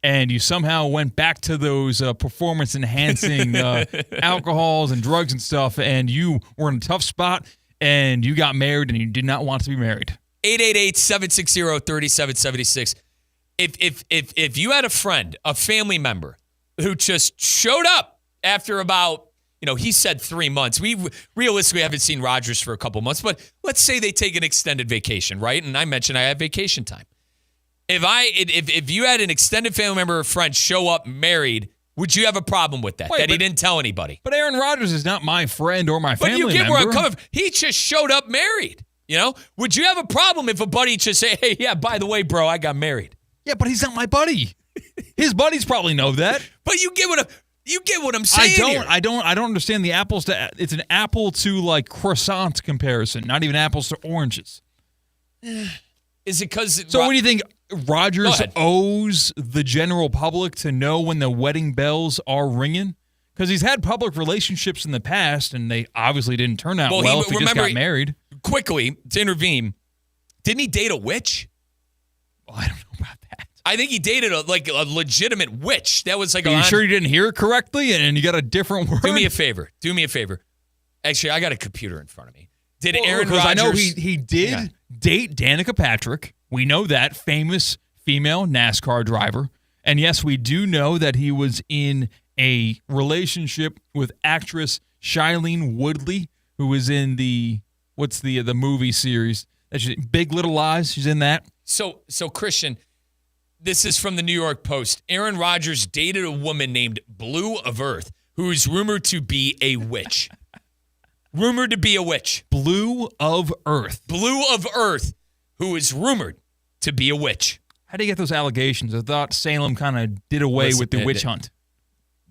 and you somehow went back to those performance-enhancing alcohols and drugs and stuff, and you were in a tough spot and you got married and you did not want to be married. 888-760-3776. If you had a friend, a family member, who just showed up after about, he said 3 months. We realistically haven't seen Rodgers for a couple months, but let's say they take an extended vacation, right? And I mentioned I have vacation time. If you had an extended family member or friend show up married, would you have a problem with that? He didn't tell anybody? But Aaron Rodgers is not my friend or my family member. But you get where I'm coming from. He just showed up married. You know? Would you have a problem if a buddy just say, hey, yeah, by the way, bro, I got married? Yeah, but he's not my buddy. His buddies probably know that. But you get what I'm saying here. I don't understand the apples to. It's an apple to like croissant comparison, not even apples to oranges. Is it because? So what do you think? Rodgers owes the general public to know when the wedding bells are ringing? Because he's had public relationships in the past, and they obviously didn't turn out well if he just got married. Quickly, to intervene, didn't he date a witch? Oh, I don't know about that. I think he dated a legitimate witch. That was like Are you sure you didn't hear it correctly and you got a different word? Do me a favor. Actually, I got a computer in front of me. Did Aaron Rodgers... Because I know he did date Danica Patrick. We know that, famous female NASCAR driver. And yes, we do know that he was in a relationship with actress Shailene Woodley, who was in the movie series? Big Little Lies. She's in that. So Christian, this is from the New York Post. Aaron Rodgers dated a woman named Blue of Earth, who is rumored to be a witch. Rumored to be a witch. Blue of Earth. Blue of Earth, who is rumored to be a witch. How do you get those allegations? I thought Salem kind of did away with the witch hunt.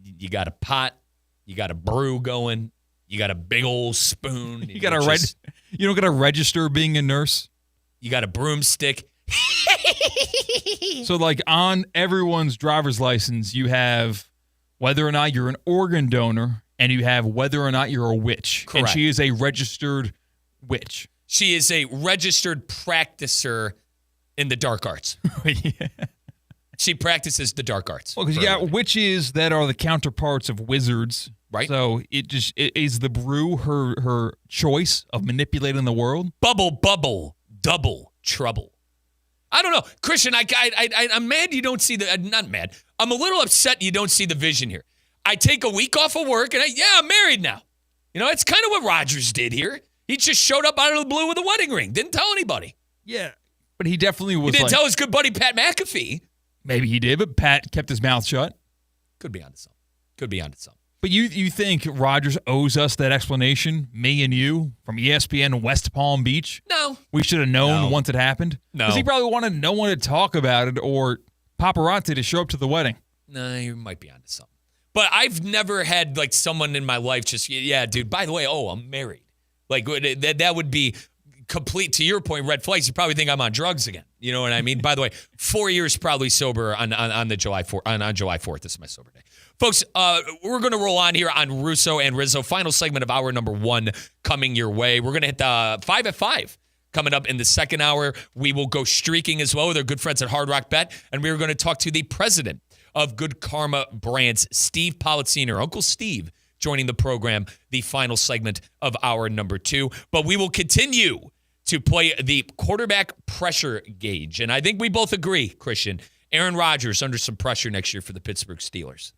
You got a pot. You got a brew going. You got a big old spoon. You don't got to register being a nurse. You got a broomstick. So, like, on everyone's driver's license, you have whether or not you're an organ donor, and you have whether or not you're a witch. Correct. And she is a registered witch. She is a registered practicer in the dark arts. Yeah. She practices the dark arts. Well, because you got witches that are the counterparts of wizards. Right. So it is the brew her choice of manipulating the world? Bubble, double trouble. I don't know. Christian, I'm mad you don't see not mad. I'm a little upset you don't see the vision here. I take a week off of work and I'm married now. You know, it's kind of what Rodgers did here. He just showed up out of the blue with a wedding ring. Didn't tell anybody. Yeah, but he definitely was. He didn't tell his good buddy Pat McAfee. Maybe he did, but Pat kept his mouth shut. Could be onto something. But you think Rodgers owes us that explanation, me and you, from ESPN West Palm Beach? No. We should have known once it happened? No. Because he probably wanted no one to talk about it or paparazzi to show up to the wedding. No, you might be onto something. But I've never had, like, someone in my life just, yeah, dude, by the way, I'm married. Like, that would be complete, to your point, red flags. You probably think I'm on drugs again. You know what I mean? By the way, 4 years probably sober on July 4th. This is my sober day. Folks, we're going to roll on here on Russo and Rizzo. Final segment of hour number 1 coming your way. We're going to hit 5 at 5 coming up in the second hour. We will go streaking as well with our good friends at Hard Rock Bet. And we're going to talk to the president of Good Karma Brands, Steve Politziner, Uncle Steve, joining the program, the final segment of hour number 2. But we will continue to play the quarterback pressure gauge. And I think we both agree, Christian, Aaron Rodgers under some pressure next year for the Pittsburgh Steelers.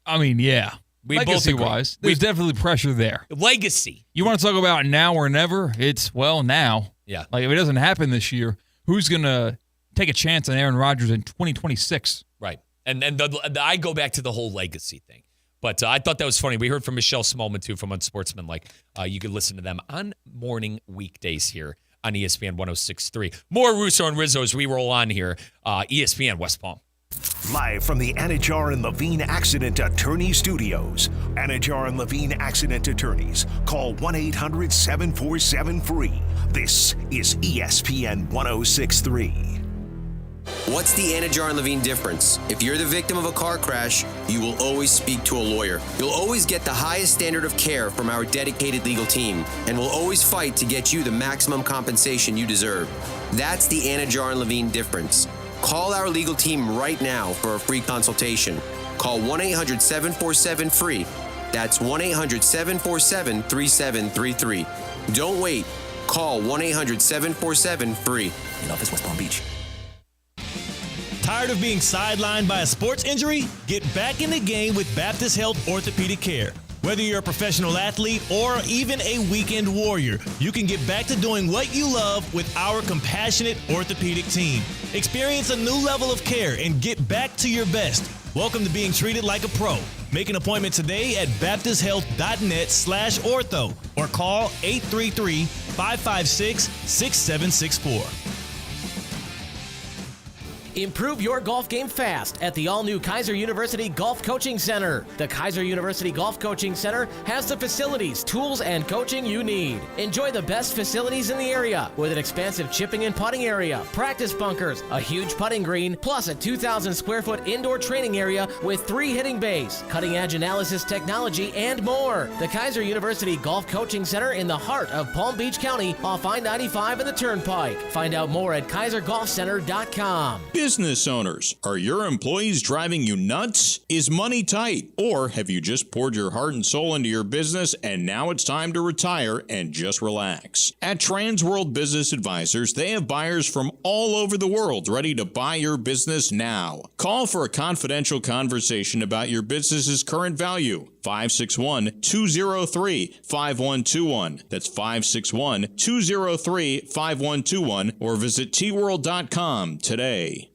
I mean, yeah. Legacy-wise, there's definitely pressure there. Legacy. You want to talk about now or never? It's, now. Yeah. Like, if it doesn't happen this year, who's going to take a chance on Aaron Rodgers in 2026? Right. And I go back to the whole legacy thing. But I thought that was funny. We heard from Michelle Smallman, too, from Unsportsmanlike. You can listen to them on morning weekdays here on ESPN 106.3. More Russo and Rizzo as we roll on here. ESPN West Palm. Live from the Anajar and Levine Accident Attorney Studios. Anajar and Levine Accident Attorneys. Call 1-800-747-FREE. This is ESPN 106.3. What's the Anajar and Levine difference? If you're the victim of a car crash, you will always speak to a lawyer. You'll always get the highest standard of care from our dedicated legal team, and we'll always fight to get you the maximum compensation you deserve. That's the Anajar and Levine difference. Call our legal team right now for a free consultation. Call 1-800-747-FREE. That's 1-800-747-3733. Don't wait. Call 1-800-747-FREE. In office, West Palm Beach. Tired of being sidelined by a sports injury? Get back in the game with Baptist Health Orthopedic Care. Whether you're a professional athlete or even a weekend warrior, you can get back to doing what you love with our compassionate orthopedic team. Experience a new level of care and get back to your best. Welcome to being treated like a pro. Make an appointment today at baptisthealth.net/ortho or call 556-6764. Improve your golf game fast at the all-new Kaiser University Golf Coaching Center. The Kaiser University Golf Coaching Center has the facilities, tools, and coaching you need. Enjoy the best facilities in the area with an expansive chipping and putting area, practice bunkers, a huge putting green, plus a 2,000 square foot indoor training area with 3 hitting bays, cutting-edge analysis technology, and more. The Kaiser University Golf Coaching Center in the heart of Palm Beach County off I-95 and the Turnpike. Find out more at KaiserGolfCenter.com. Business owners, are your employees driving you nuts? Is money tight? Or have you just poured your heart and soul into your business and now it's time to retire and just relax? At Trans World Business Advisors, they have buyers from all over the world ready to buy your business now. Call for a confidential conversation about your business's current value. 561-203-5121. That's 561-203-5121 or visit tworld.com today.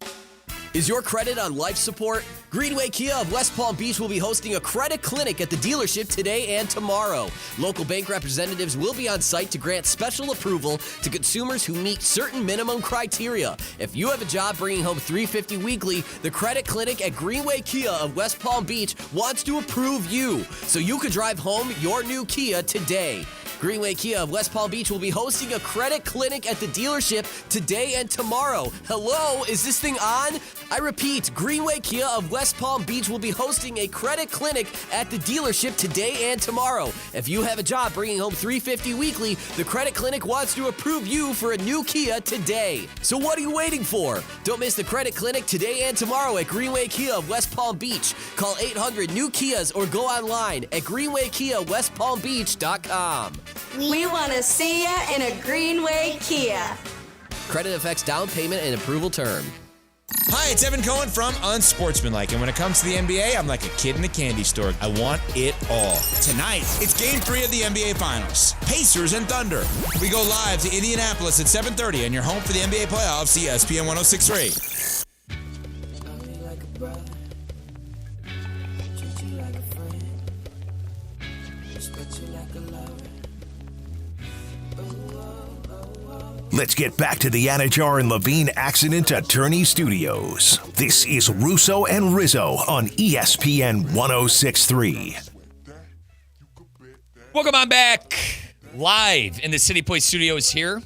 Is your credit on life support? Greenway Kia of West Palm Beach will be hosting a credit clinic at the dealership today and tomorrow. Local bank representatives will be on site to grant special approval to consumers who meet certain minimum criteria. If you have a job bringing home $350 weekly, the credit clinic at Greenway Kia of West Palm Beach wants to approve you so you can drive home your new Kia today. Greenway Kia of West Palm Beach will be hosting a credit clinic at the dealership today and tomorrow. Hello, is this thing on? I repeat, Greenway Kia of West Palm Beach will be hosting a credit clinic at the dealership today and tomorrow. If you have a job bringing home $350 weekly, the credit clinic wants to approve you for a new Kia today. So what are you waiting for? Don't miss the credit clinic today and tomorrow at Greenway Kia of West Palm Beach. Call 800-NEW-KIAs or go online at greenwaykiawestpalmbeach.com. We want to see ya in a Greenway Kia. Credit affects down payment and approval term. Hi, it's Evan Cohen from Unsportsmanlike, and when it comes to the NBA, I'm like a kid in a candy store. I want it all. Tonight, it's Game 3 of the NBA Finals. Pacers and Thunder. We go live to Indianapolis at 7:30, and you're home for the NBA playoffs, ESPN 106.3. Let's get back to the Anajar and Levine Accident Attorney Studios. This is Russo and Rizzo on ESPN 106.3. Welcome on back. Live in the City Place Studios here.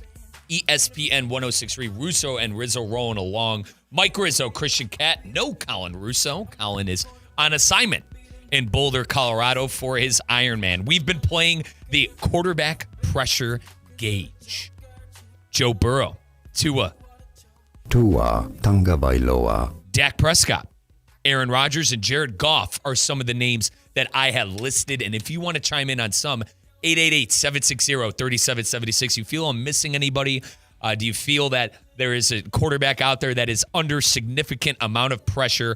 ESPN 106.3. Russo and Rizzo rolling along. Mike Rizzo, Christian Cat. No Colin Russo. Colin is on assignment in Boulder, Colorado for his Ironman. We've been playing the quarterback pressure gauge. Joe Burrow, Tua Tagovailoa, Dak Prescott, Aaron Rodgers, and Jared Goff are some of the names that I have listed. And if you want to chime in on some, 888-760-3776. You feel I'm missing anybody? Do you feel that there is a quarterback out there that is under significant amount of pressure?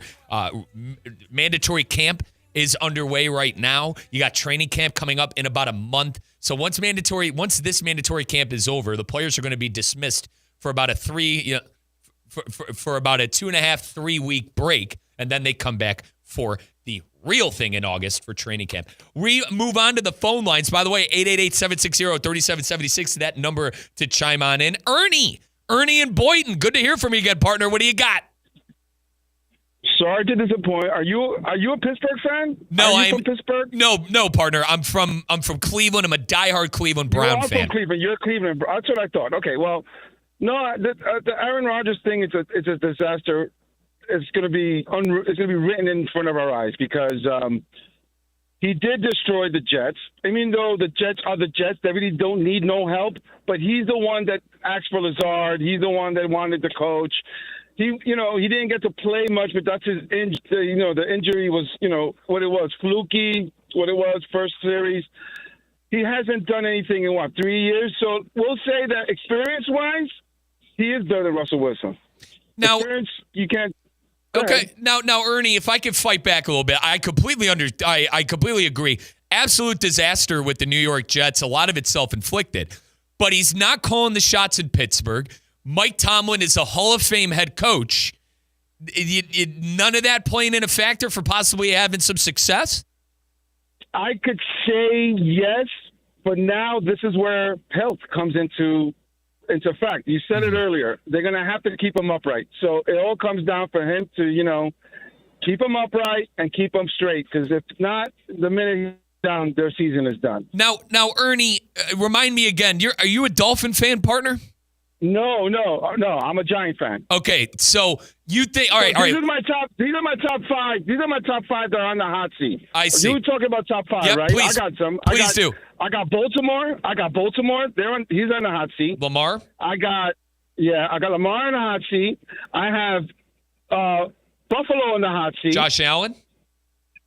Mandatory camp is underway right now. You got training camp coming up in about a month. So once this mandatory camp is over, the players are going to be dismissed for about a 2.5-3 week break, and then they come back for the real thing in August for training camp. We move on to the phone lines. By the way, 888-760-3776, that number to chime on in. Ernie in Boynton, good to hear from you again, partner. What do you got? Sorry to disappoint. Are you a Pittsburgh fan? No, I'm from Pittsburgh. No, partner. I'm from Cleveland. I'm a diehard Cleveland Brown fan. I'm from Cleveland. You're Cleveland. That's what I thought. Okay, well, no, the Aaron Rodgers thing is a disaster. It's going to be written in front of our eyes because he did destroy the Jets. I mean, though the Jets are the Jets, they really don't need no help. But he's the one that asked for Lazard. He's the one that wanted to coach. He didn't get to play much, but that's his the injury was, what it was, fluky, what it was, first series. He hasn't done anything in, 3 years? So we'll say that experience-wise, he is better than Russell Wilson. Now, experience, you can't. Okay, now, Ernie, if I could fight back a little bit, I completely agree. Absolute disaster with the New York Jets. A lot of it self-inflicted. But he's not calling the shots in Pittsburgh. Mike Tomlin is a Hall of Fame head coach. None of that playing in a factor for possibly having some success? I could say yes, But now this is where health comes into fact. You said it earlier. They're going to have to keep him upright. So it all comes down for him to, keep him upright and keep him straight. Because if not, the minute he's down, their season is done. Now, Ernie, remind me again. Are you a Dolphin fan, partner? No. I'm a Giant fan. Okay, so you think? All right. These are my top 5. These are my top 5 that are on the hot seat. I see. You were talking about top 5, Yep, right? please. I got some. Please do. I got Baltimore. He's on the hot seat. Lamar. I got Lamar on the hot seat. I have Buffalo on the hot seat. Josh Allen.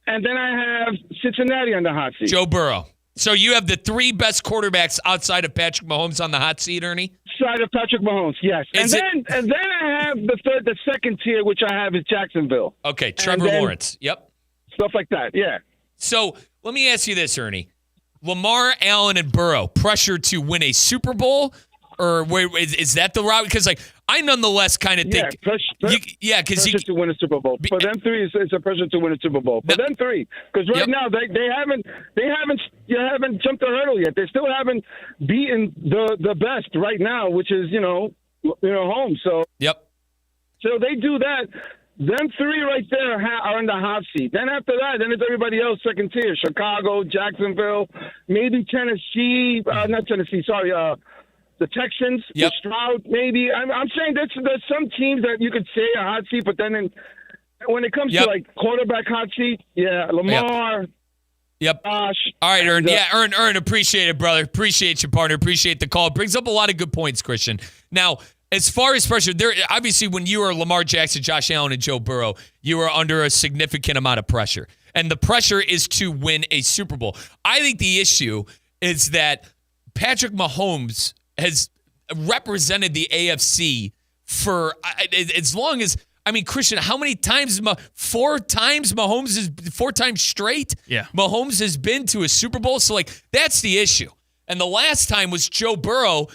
And then I have Cincinnati on the hot seat. Joe Burrow. So you have the 3 best quarterbacks outside of Patrick Mahomes on the hot seat, Ernie? Side of Patrick Mahomes, yes. And then I have the second tier, which I have is Jacksonville. Okay, Trevor Lawrence. Yep. Stuff like that, yeah. So let me ask you this, Ernie. Lamar, Allen, and Burrow, pressure to win a Super Bowl? Or is that the route? Because, I nonetheless kind of think... pressure to win a Super Bowl. For them 3, it's a pressure to win a Super Bowl. For them 3. Because now, they haven't jumped the hurdle yet. They still haven't beaten the best right now, which is, home. So, So they do that. Them 3 right there are in the hot seat. Then after that, then it's everybody else second tier. Chicago, Jacksonville, maybe Tennessee. Not Tennessee, sorry. The Texans, the Stroud, maybe. I'm saying there's some teams that you could say are hot seat, but then when it comes to quarterback hot seat, Lamar. Yep. Gosh. All right, Ern. Ern, appreciate it, brother. Appreciate you, partner. Appreciate the call. It brings up a lot of good points, Christian. Now, as far as pressure, there obviously when you are Lamar Jackson, Josh Allen, and Joe Burrow, you are under a significant amount of pressure. And the pressure is to win a Super Bowl. I think the issue is that Patrick Mahomes has represented the AFC for as long as, Christian, how many times? 4 times Mahomes is 4 times straight? Yeah. Mahomes has been to a Super Bowl. So, that's the issue. And the last time was Joe Burrow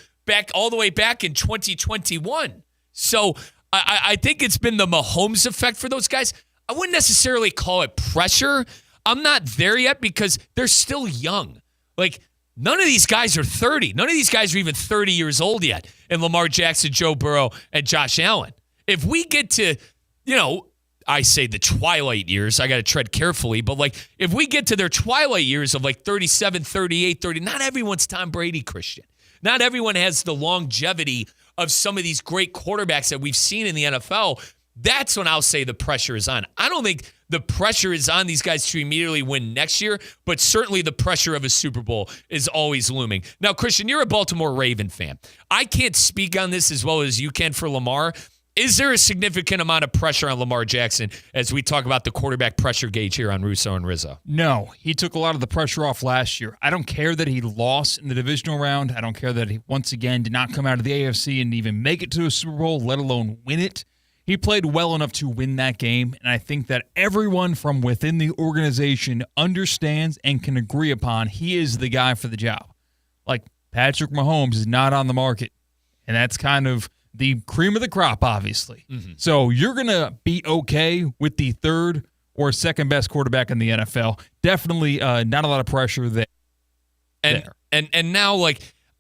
all the way back in 2021. So, I think it's been the Mahomes effect for those guys. I wouldn't necessarily call it pressure. I'm not there yet because they're still young. None of these guys are 30. None of these guys are even 30 years old yet. And Lamar Jackson, Joe Burrow, and Josh Allen. If we get to, I say the twilight years, I got to tread carefully, but if we get to their twilight years of 37, 38, 30, not everyone's Tom Brady, Christian. Not everyone has the longevity of some of these great quarterbacks that we've seen in the NFL. That's when I'll say the pressure is on. I don't think the pressure is on these guys to immediately win next year, but certainly the pressure of a Super Bowl is always looming. Now, Christian, you're a Baltimore Raven fan. I can't speak on this as well as you can for Lamar. Is there a significant amount of pressure on Lamar Jackson as we talk about the quarterback pressure gauge here on Russo and Rizzo? No, he took a lot of the pressure off last year. I don't care that he lost in the divisional round. I don't care that he, once again, did not come out of the AFC and even make it to a Super Bowl, let alone win it. He played well enough to win that game, and I think that everyone from within the organization understands and can agree upon he is the guy for the job. Patrick Mahomes is not on the market, and that's kind of the cream of the crop, obviously. Mm-hmm. So you're going to be okay with the 3rd or 2nd best quarterback in the NFL. Definitely not a lot of pressure there. And now,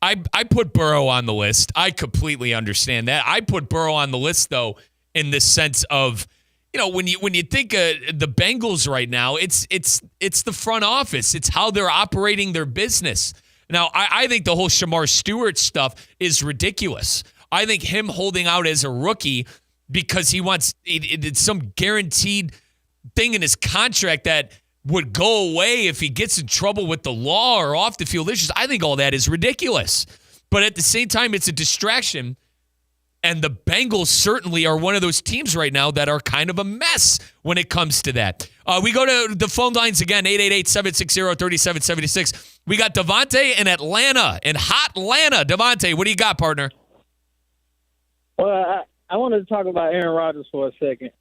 I put Burrow on the list. I completely understand that. I put Burrow on the list, though, in the sense of, when you think of the Bengals right now, it's the front office. It's how they're operating their business. Now, I think the whole Shamar Stewart stuff is ridiculous. I think him holding out as a rookie because he wants it's some guaranteed thing in his contract that would go away if he gets in trouble with the law or off the field issues. I think all that is ridiculous. But at the same time, it's a distraction. And the Bengals certainly are one of those teams right now that are kind of a mess when it comes to that. We go to the phone lines again, 888-760-3776. We got Devontae in Atlanta, in hot Atlanta. Devontae, what do you got, partner? Well, I wanted to talk about Aaron Rodgers for a second.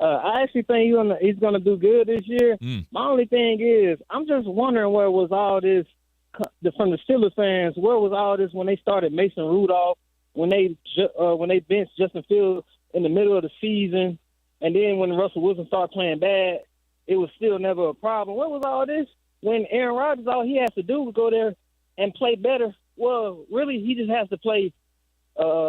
I actually think he's gonna do good this year. My only thing is, I'm just wondering where was all this from the Steelers fans? Where was all this when they started Mason Rudolph? When they benched Justin Fields in the middle of the season, and then when Russell Wilson started playing bad, it was still never a problem. What was all this? When Aaron Rodgers, all he has to do was go there and play better, well, really, he just has to play.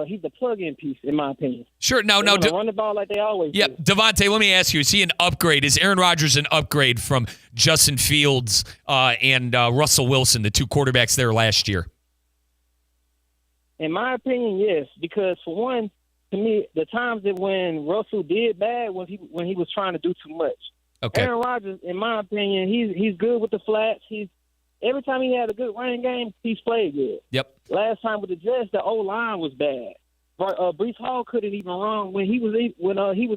He's the plug-in piece, in my opinion. Sure. Now, run the ball like they always do. Devontae, let me ask you: is he an upgrade? Is Aaron Rodgers an upgrade from Justin Fields and Russell Wilson, the two quarterbacks there last year? In my opinion, yes. Because for one, to me, the times that when Russell did bad was when he was trying to do too much. Okay. Aaron Rodgers, in my opinion, he's good with the flats. Every time he had a good running game, he's played good. Yep. Last time with the Jets, the O-line was bad. Breece Hall couldn't even run when he was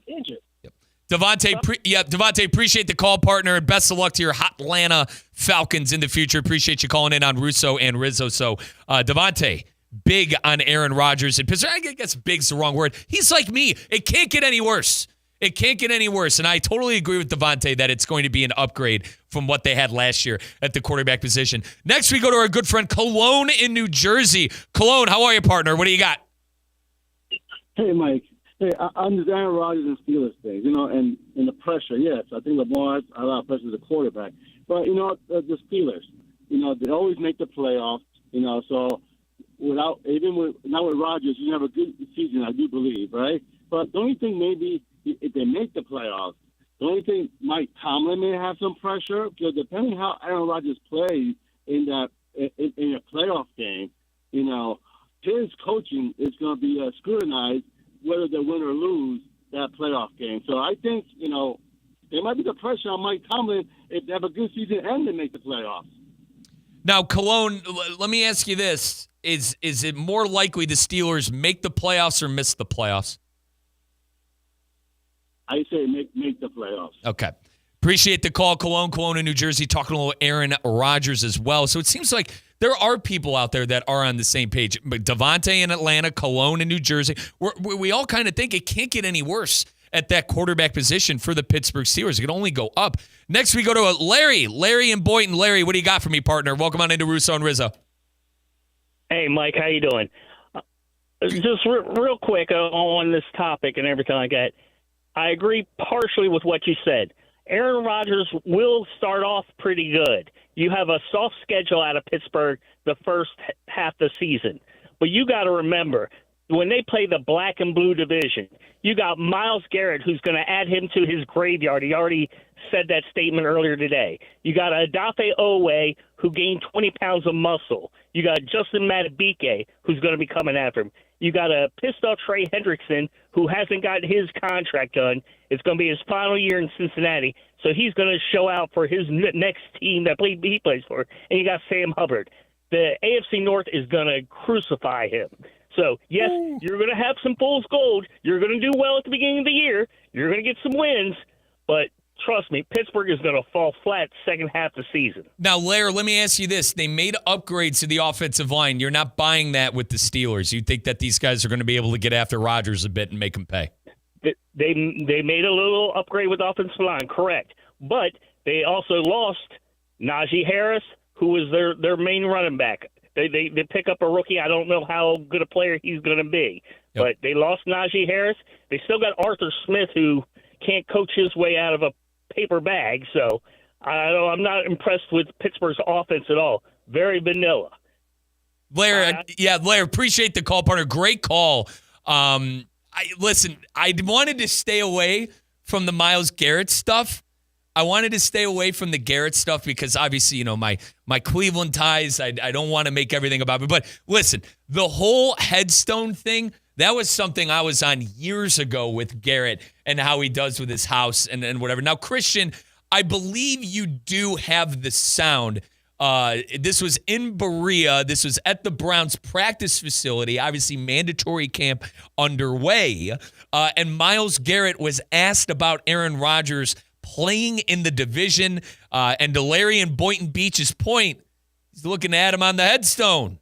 injured. Devontae, appreciate the call, partner, and best of luck to your Atlanta Falcons in the future. Appreciate you calling in on Russo and Rizzo. So, Devontae, big on Aaron Rodgers. And I guess big's the wrong word. He's like me. It can't get any worse. It can't get any worse. And I totally agree with Devontae that it's going to be an upgrade from what they had last year at the quarterback position. Next, we go to our good friend Cologne in New Jersey. Cologne, how are you, partner? What do you got? Hey, Mike. Hey, I'm just Aaron Rodgers and Steelers thing, and the pressure. Yes, I think Lamar has a lot of pressure as a quarterback. But, the Steelers, they always make the playoffs, so not with Rodgers, you have a good season, I do believe, right? But the only thing maybe if they make the playoffs, the only thing Mike Tomlin may have some pressure because depending how Aaron Rodgers plays in a playoff game, his coaching is going to be scrutinized whether they win or lose that playoff game. So I think there might be the pressure on Mike Tomlin if they have a good season and they make the playoffs. Now, Cologne, let me ask you this: is it more likely the Steelers make the playoffs or miss the playoffs? I say make the playoffs. Okay. Appreciate the call, Cologne in New Jersey, talking a little Aaron Rodgers as well. So it seems like there are people out there that are on the same page. But Devontae in Atlanta, Cologne in New Jersey, we all kind of think it can't get any worse at that quarterback position for the Pittsburgh Steelers. It can only go up. Next, we go to Larry in Boynton. Larry, what do you got for me, partner? Welcome on into Russo and Rizzo. Hey, Mike, how you doing? Just real quick on this topic and everything like that. I agree partially with what you said. Aaron Rodgers will start off pretty good. You have a soft schedule out of Pittsburgh the first half of the season. But you got to remember, when they play the black and blue division, you got Myles Garrett, who's going to add him to his graveyard. He already said that statement earlier today. You got Odafe Oweh, who gained 20 pounds of muscle. You got Justin Madubuike, who's going to be coming after him. You got a pissed-off Trey Hendrickson, who hasn't got his contract done. It's going to be his final year in Cincinnati, so he's going to show out for his next team that he plays for. And you got Sam Hubbard. The AFC North is going to crucify him. So, yes, you're going to have some fool's gold. You're going to do well at the beginning of the year. You're going to get some wins. But trust me, Pittsburgh is going to fall flat second half of the season. Now, Lair, let me ask you this. They made upgrades to the offensive line. You're not buying that with the Steelers. You think that these guys are going to be able to get after Rodgers a bit and make him pay? They made a little upgrade with the offensive line, correct. But they also lost Najee Harris, who was their main running back. They pick up a rookie. I don't know how good a player he's going to be. Yep. But they lost Najee Harris. They still got Arthur Smith, who can't coach his way out of a paper bag. So I'm not impressed with Pittsburgh's offense at all. Very vanilla. Blair, Blair, appreciate the call, partner. Great call. I wanted to stay away from the Myles Garrett stuff. I wanted to stay away from the Garrett stuff because obviously, my Cleveland ties, I don't want to make everything about it. But listen, the whole headstone thing, that was something I was on years ago with Garrett and how he does with his house and whatever. Now, Christian, I believe you do have the sound. This was in Berea. This was at the Browns practice facility, obviously mandatory camp underway. And Myles Garrett was asked about Aaron Rodgers playing in the division. And to Larry and Boynton Beach's point, he's looking at him on the headstone.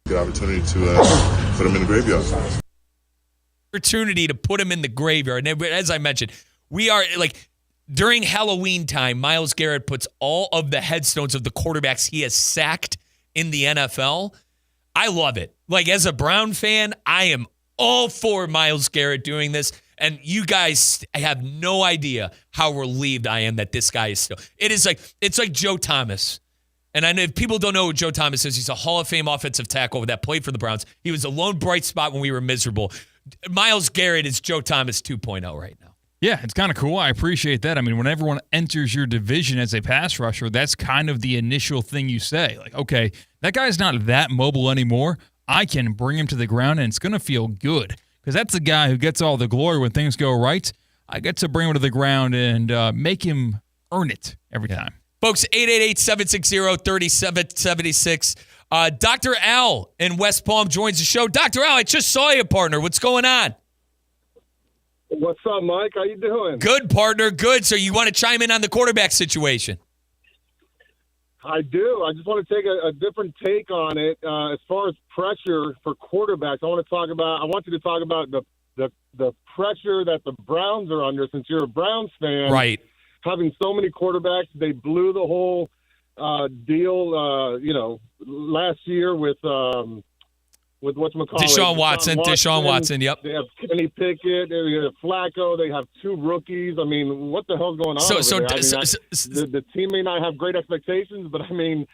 Good opportunity to put him in the graveyard. Opportunity to put him in the graveyard. And as I mentioned, we are during Halloween time, Myles Garrett puts all of the headstones of the quarterbacks he has sacked in the NFL. I love it. As a Brown fan, I am all for Myles Garrett doing this. And you guys have no idea how relieved I am that this guy is still. It's like Joe Thomas And I know if people don't know who Joe Thomas is, he's a Hall of Fame offensive tackle that played for the Browns. He was a lone bright spot when we were miserable. Myles Garrett is Joe Thomas 2.0 right now. Yeah, it's kind of cool. I appreciate that. I mean, when everyone enters your division as a pass rusher, that's kind of the initial thing you say. Like, okay, that guy's not that mobile anymore. I can bring him to the ground, and it's going to feel good because that's the guy who gets all the glory when things go right. I get to bring him to the ground and make him earn it every time. Folks, 888-760-3776. Dr. Al in West Palm joins the show. Dr. Al, I just saw you, partner. What's going on? What's up, Mike? How you doing? Good, partner. Good. So you want to chime in on the quarterback situation? I do. I just want to take a different take on it. As far as pressure for quarterbacks, I want you to talk about the pressure that the Browns are under. Since you're a Browns fan, right? Having so many quarterbacks, they blew the whole deal. Last year with whatchamacallit. Deshaun Watson. Yep. They have Kenny Pickett. They have Flacco. They have two rookies. I mean, what the hell's going on over there? The team may not have great expectations, but I mean,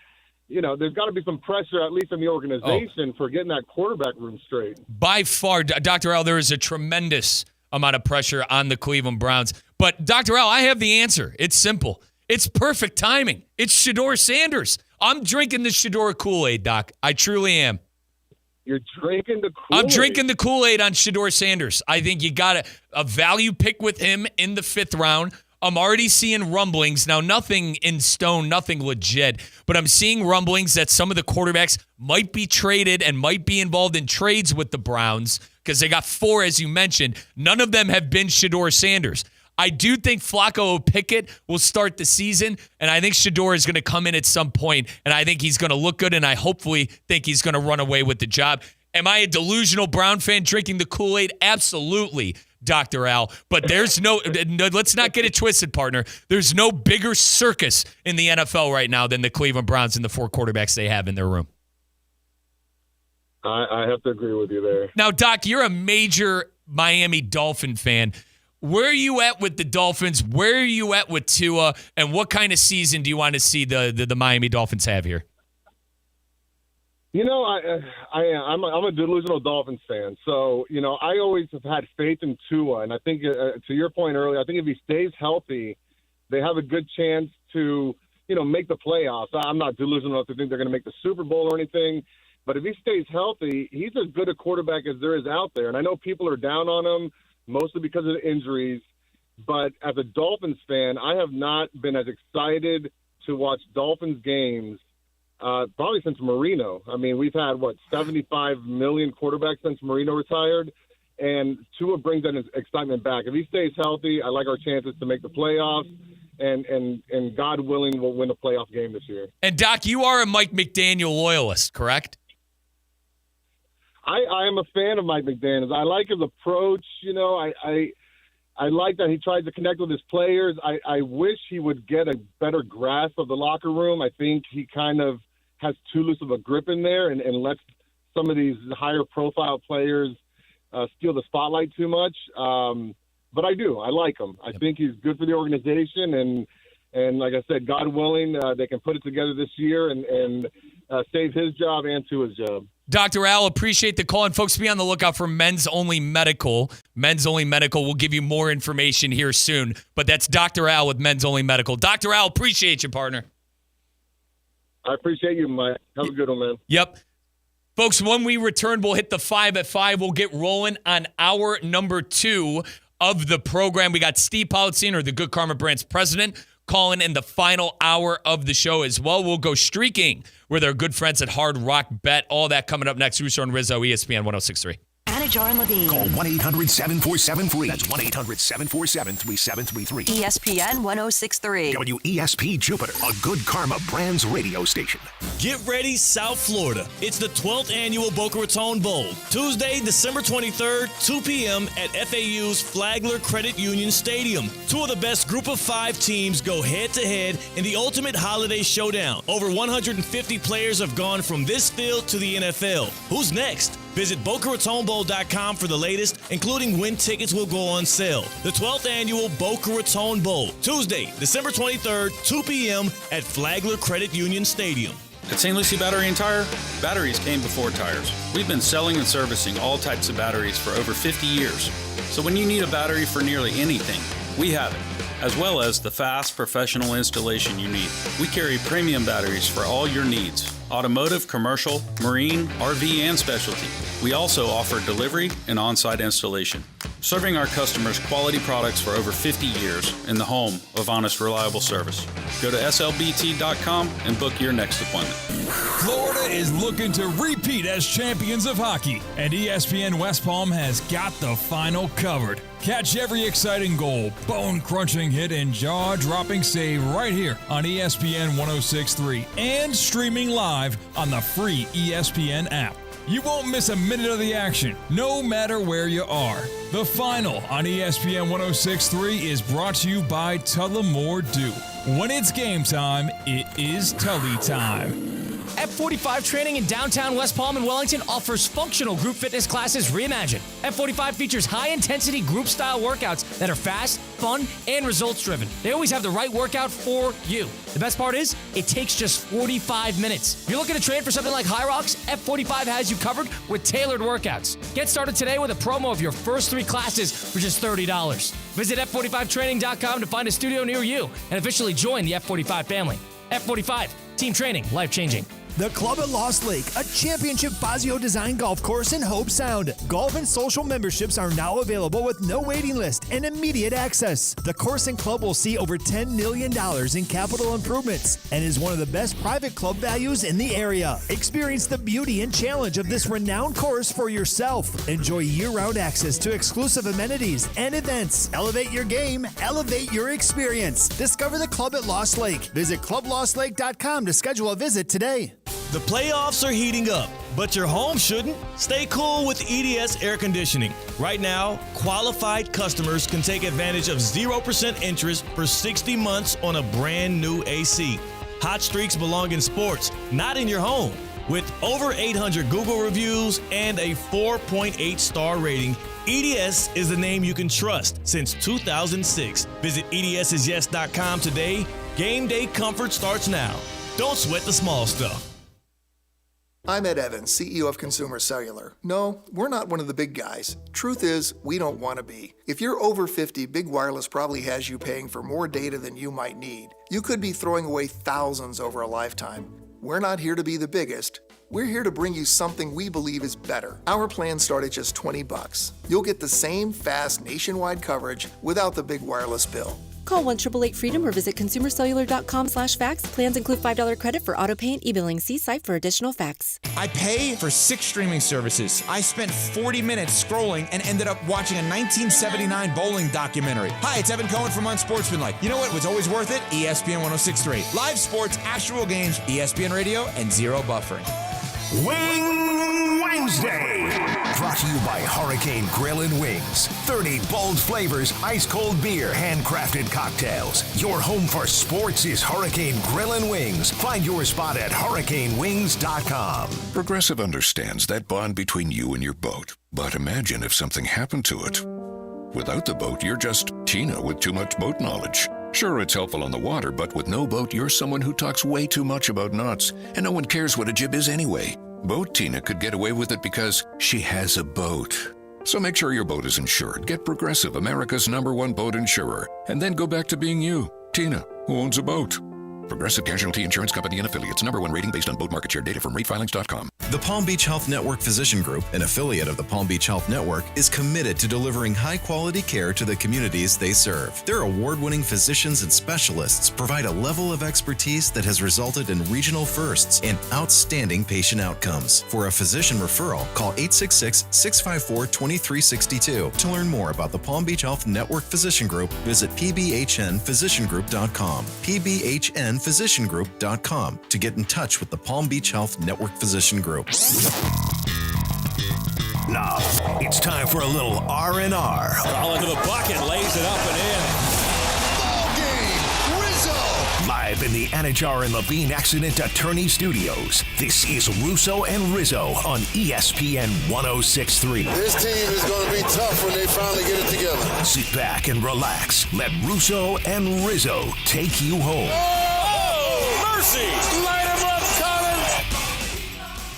there's got to be some pressure, at least in the organization, for getting that quarterback room straight. By far, Dr. L, there is a tremendous amount of pressure on the Cleveland Browns. But, Dr. L, I have the answer. It's simple. It's perfect timing. It's Shedeur Sanders. I'm drinking the Shedeur Kool-Aid, Doc. I truly am. You're drinking the Kool-Aid? I'm drinking the Kool-Aid on Shedeur Sanders. I think you got a value pick with him in the 5th round. I'm already seeing rumblings. Now, nothing in stone, nothing legit, but I'm seeing rumblings that some of the quarterbacks might be traded and might be involved in trades with the Browns because they got 4, as you mentioned. None of them have been Shedeur Sanders. I do think Flacco Pickett will start the season, and I think Shedeur is going to come in at some point, and I think he's going to look good, and I hopefully think he's going to run away with the job. Am I a delusional Brown fan drinking the Kool-Aid? Absolutely, Dr. Al. But there's no, let's not get it twisted, partner. There's no bigger circus in the NFL right now than the Cleveland Browns and the 4 quarterbacks they have in their room. I have to agree with you there. Now, Doc, you're a major Miami Dolphin fan. Where are you at with the Dolphins? Where are you at with Tua? And what kind of season do you want to see the Miami Dolphins have here? I'm a delusional Dolphins fan. So, I always have had faith in Tua. And I think, to your point earlier, I think if he stays healthy, they have a good chance to, make the playoffs. I'm not delusional enough to think they're going to make the Super Bowl or anything. But if he stays healthy, he's as good a quarterback as there is out there. And I know people are down on him, mostly because of the injuries. But as a Dolphins fan, I have not been as excited to watch Dolphins games probably since Marino. I mean, we've had, 75 million quarterbacks since Marino retired, and Tua brings that excitement back. If he stays healthy, I like our chances to make the playoffs, and God willing, we'll win a playoff game this year. And, Doc, you are a Mike McDaniel loyalist, correct? I am a fan of Mike McDaniel. I like his approach. I like that he tries to connect with his players. I wish he would get a better grasp of the locker room. I think he kind of has too loose of a grip in there and lets some of these higher profile players steal the spotlight too much. But I do. I like him. I think he's good for the organization. And like I said, God willing, they can put it together this year and save his job and Tua's job. Dr. Al, appreciate the call. And folks, be on the lookout for Men's Only Medical. Men's Only Medical will give you more information here soon. But that's Dr. Al with Men's Only Medical. Dr. Al, appreciate you, partner. I appreciate you, Mike. Have a good one, man. Yep. Folks, when we return, we'll hit the 5 at 5. We'll get rolling on hour number 2 of the program. We got Steve Politziner, the Good Karma Brands president, calling in the final hour of the show as well. We'll go streaking with our good friends at Hard Rock Bet. All that coming up next. Russo and Rizzo, ESPN 106.3. Anajar and Levine. Call 1-800-747-FREE. That's 1-800-747-3733. ESPN 106.3. WESP Jupiter, a Good Karma Brands radio station. Get ready, South Florida. It's the 12th annual Boca Raton Bowl. Tuesday, December 23rd, 2 p.m. at FAU's Flagler Credit Union Stadium. 2 of the best group of 5 teams go head-to-head in the ultimate holiday showdown. Over 150 players have gone from this field to the NFL. Who's next? Visit BocaRatonBowl.com for the latest, including when tickets will go on sale. The 12th annual Boca Raton Bowl, Tuesday, December 23rd, 2 p.m. at Flagler Credit Union Stadium. At St. Lucie Battery and Tire, batteries came before tires. We've been selling and servicing all types of batteries for over 50 years. So when you need a battery for nearly anything, we have it, as well as the fast professional installation you need. We carry premium batteries for all your needs: automotive, commercial, marine, RV, and specialty. We also offer delivery and on-site installation, serving our customers quality products for over 50 years in the home of honest, reliable service. Go to slbt.com and book your next appointment. Florida is looking to repeat as champions of hockey, and ESPN West Palm has got the final covered. Catch every exciting goal, bone-crunching hit, and jaw-dropping save right here on ESPN 106.3 and streaming live on the free ESPN app. You won't miss a minute of the action, no matter where you are. The final on ESPN 106.3 is brought to you by Tullamore Dew. When it's game time, it is Tully time. F45 Training in downtown West Palm and Wellington offers functional group fitness classes reimagined. F45 features high-intensity group-style workouts that are fast, fun, and results-driven. They always have the right workout for you. The best part is, it takes just 45 minutes. If you're looking to train for something like High Rocks, F45 has you covered with tailored workouts. Get started today with a promo of your first 3 classes for just $30. Visit F45training.com to find a studio near you and officially join the F45 family. F45, team training, life-changing. The Club at Lost Lake, a championship Fazio design golf course in Hope Sound. Golf and social memberships are now available with no waiting list and immediate access. The course and club will see over $10 million in capital improvements and is one of the best private club values in the area. Experience the beauty and challenge of this renowned course for yourself. Enjoy year-round access to exclusive amenities and events. Elevate your game, elevate your experience. Discover the Club at Lost Lake. Visit clublostlake.com to schedule a visit today. The playoffs are heating up, but your home shouldn't. Stay cool with EDS Air Conditioning. Right now, qualified customers can take advantage of 0% interest for 60 months on a brand new AC. Hot streaks belong in sports, not in your home. With over 800 Google reviews and a 4.8 star rating, EDS is the name you can trust since 2006. Visit EDSIsYes.com today. Game day comfort starts now. Don't sweat the small stuff. I'm Ed Evans, CEO of Consumer Cellular. No, we're not one of the big guys. Truth is, we don't want to be. If you're over 50, Big Wireless probably has you paying for more data than you might need. You could be throwing away thousands over a lifetime. We're not here to be the biggest. We're here to bring you something we believe is better. Our plans start at just $20. You'll get the same fast nationwide coverage without the big wireless bill. Call 1-888-FREEDOM or visit consumercellular.com/facts. Plans include $5 credit for auto pay and e-billing. See site for additional facts. I pay for 6 streaming services. I spent 40 minutes scrolling and ended up watching a 1979 bowling documentary. Hi, it's Evan Cohen from Unsportsmanlike. You know what was always worth it? ESPN 106.3. Live sports, actual games, ESPN radio, and zero buffering. Wing Wednesday. Brought to you by Hurricane Grill and Wings. 30 bold flavors, ice-cold beer, handcrafted cocktails. Your home for sports is Hurricane Grill and Wings. Find your spot at hurricanewings.com. Progressive understands that bond between you and your boat. But imagine if something happened to it. Without the boat, you're just Tina with too much boat knowledge. Sure, it's helpful on the water, but with no boat, you're someone who talks way too much about knots, and no one cares what a jib is anyway. Boat Tina could get away with it because she has a boat. So make sure your boat is insured. Get Progressive, America's #1 boat insurer, and then go back to being you, Tina, who owns a boat. Progressive Casualty Insurance Company and affiliates. #1 rating based on boat market share data from ratefilings.com. The Palm Beach Health Network Physician Group, an affiliate of the Palm Beach Health Network, is committed to delivering high-quality care to the communities they serve. Their award-winning physicians and specialists provide a level of expertise that has resulted in regional firsts and outstanding patient outcomes. For a physician referral, call 866-654-2362. To learn more about the Palm Beach Health Network Physician Group, visit pbhnphysiciangroup.com. pbhnphysiciangroup.com to get in touch with the Palm Beach Health Network Physician Group. Now, it's time for a little R&R. Ball into the bucket, lays it up and in. Ball game, Rizzo! Live in the Anajar and Levine Accident Attorney Studios. This is Russo and Rizzo on ESPN 106.3. This team is going to be tough when they finally get it together. Sit back and relax. Let Russo and Rizzo take you home. Oh, mercy! Light him up, Colin!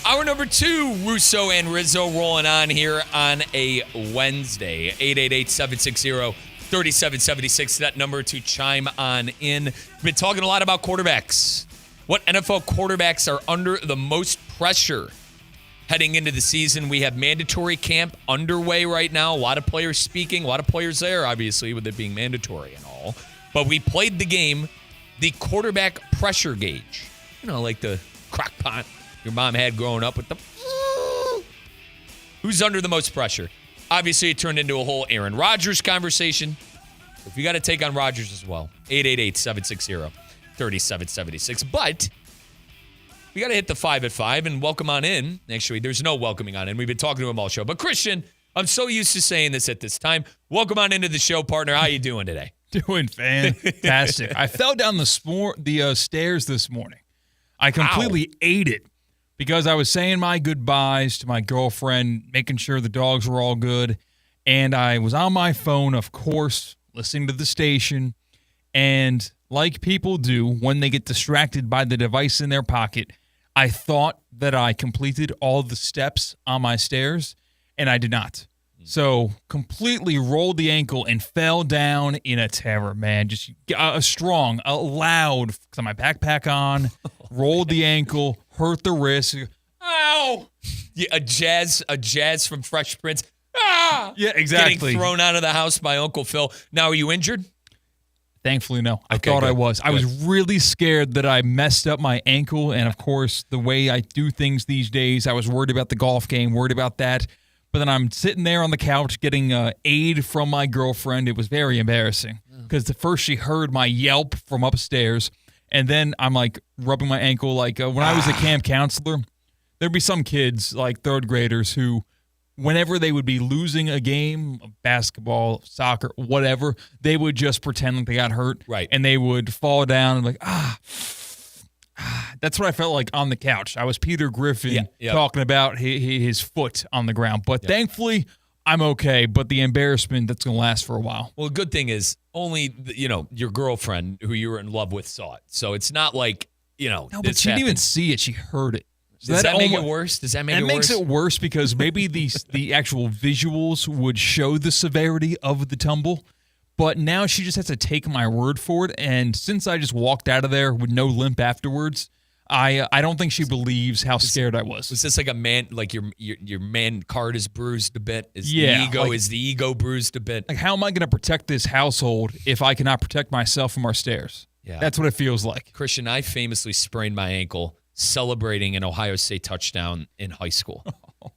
Hour number 2, Russo and Rizzo rolling on here on a Wednesday. 888-760-3776, that number to chime on in. We've been talking a lot about quarterbacks. What NFL quarterbacks are under the most pressure heading into the season? We have mandatory camp underway right now. A lot of players speaking, a lot of players there, obviously, with it being mandatory and all. But we played the game, the quarterback pressure gauge. You know, like the crock pot your mom had growing up with the... Who's under the most pressure? Obviously, it turned into a whole Aaron Rodgers conversation. If you got to take on Rodgers as well, 888-760-3776. But we got to hit the 5 at 5 and welcome on in. Actually, there's no welcoming on in. We've been talking to him all show. But Christian, I'm so used to saying this at this time. Welcome on into the show, partner. How you doing today? Doing fantastic. I fell down the stairs this morning. I completely ate it because I was saying my goodbyes to my girlfriend, making sure the dogs were all good. And I was on my phone, of course, listening to the station. And like people do when they get distracted by the device in their pocket, I thought that I completed all the steps on my stairs, and I did not. So completely rolled the ankle and fell down in a terror, man. Just a loud, because my backpack on, rolled the ankle, hurt the wrist. Ow! Yeah, a jazz from Fresh Prince. Ah! Yeah, exactly. Getting thrown out of the house by Uncle Phil. Now, are you injured? Thankfully, no. I Okay, thought good. I was. I Good. was really scared that I messed up my ankle. And, of course, the way I do things these days, I was worried about the golf game, worried about that. But then I'm sitting there on the couch getting aid from my girlfriend. It was very embarrassing because at first she heard my yelp from upstairs. And then I'm like rubbing my ankle. Like when I was a camp counselor, there'd be some kids, like third graders, who whenever they would be losing a game, basketball, soccer, whatever, they would just pretend like they got hurt. Right. And they would fall down and like, That's what I felt like on the couch. I was Peter Griffin talking about his foot on the ground. But thankfully, I'm okay. But the embarrassment, that's going to last for a while. Well, the good thing is only, your girlfriend who you were in love with saw it. So it's not like, No, but she didn't even see it. She heard it. So Does that make it worse? Does that make it worse? It makes it worse because maybe the actual visuals would show the severity of the tumble. But now she just has to take my word for it. And since I just walked out of there with no limp afterwards, I don't think she believes how scared I was. Was this like a man, like your man card is bruised a bit? Is the ego bruised a bit? Like, how am I going to protect this household if I cannot protect myself from our stairs? Yeah. That's what it feels like. Christian, I famously sprained my ankle celebrating an Ohio State touchdown in high school.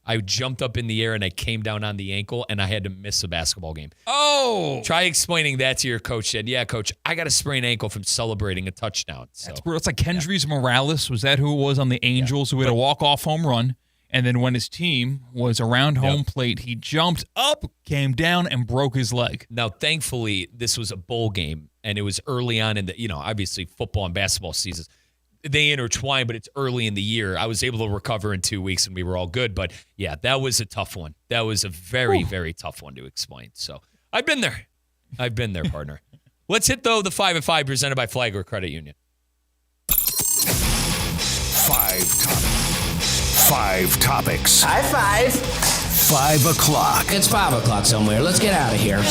I jumped up in the air and I came down on the ankle and I had to miss a basketball game. Oh! Try explaining that to your coach. Said, yeah, coach, I got a sprained ankle from celebrating a touchdown. So. That's like Kendrys Morales. Was that who it was on the Angels who had a walk-off home run? And then when his team was around home plate, he jumped up, came down, and broke his leg. Now, thankfully, this was a bowl game and it was early on in the, obviously football and basketball seasons. They intertwine, but it's early in the year. I was able to recover in 2 weeks, and we were all good. But, yeah, that was a tough one. That was a very, very tough one to explain. So, I've been there. Partner. Let's hit, though, the 5 at 5 presented by Flagler Credit Union. 5 topics. High five. 5 o'clock. It's 5 o'clock somewhere. Let's get out of here.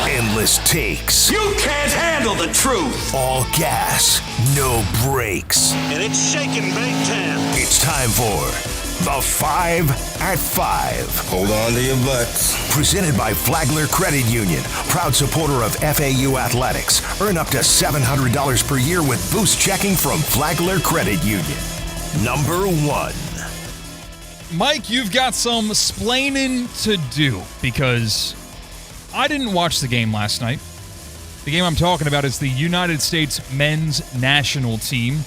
Endless takes. You can't handle the truth. All gas, no brakes. And it's shaking big time. It's time for the 5 at 5. Hold on to your butts. Presented by Flagler Credit Union, proud supporter of FAU athletics. Earn up to $700 per year with boost checking from Flagler Credit Union. Number 1. Mike, you've got some splaining to do because I didn't watch the game last night. The game I'm talking about is the United States men's national team.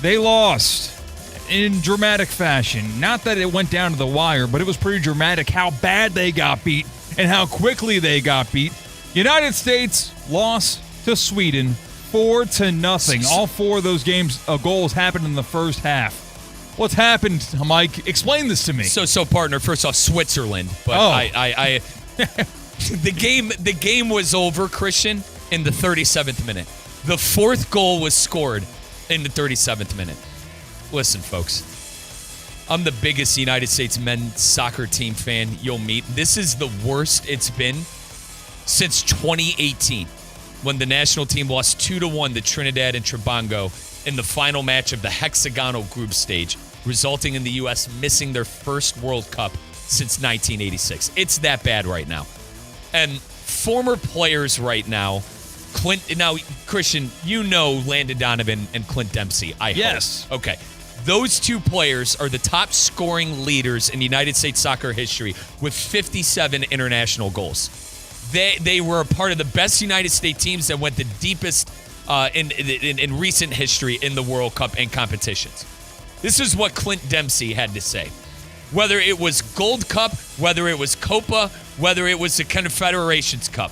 They lost in dramatic fashion. Not that it went down to the wire, but it was pretty dramatic how bad they got beat and how quickly they got beat. United States lost to Sweden 4-0. All four of those goals happened in the first half. What's happened, Mike? Explain this to me. So partner, first off, Switzerland. But I the game was over, Christian, in the 37th minute. The fourth goal was scored in the 37th minute. Listen, folks. I'm the biggest United States men's soccer team fan you'll meet. This is the worst it's been since 2018, when the national team lost 2-1 to Trinidad and Tobago in the final match of the hexagonal group stage, resulting in the U.S. missing their first World Cup since 1986. It's that bad right now. And former players right now, Christian, you know Landon Donovan and Clint Dempsey, I Yes. hope. Okay. Those two players are the top scoring leaders in United States soccer history with 57 international goals. They were a part of the best United States teams that went the deepest in recent history in the World Cup and competitions. This is what Clint Dempsey had to say. Whether it was Gold Cup, whether it was Copa, whether it was the Confederations Cup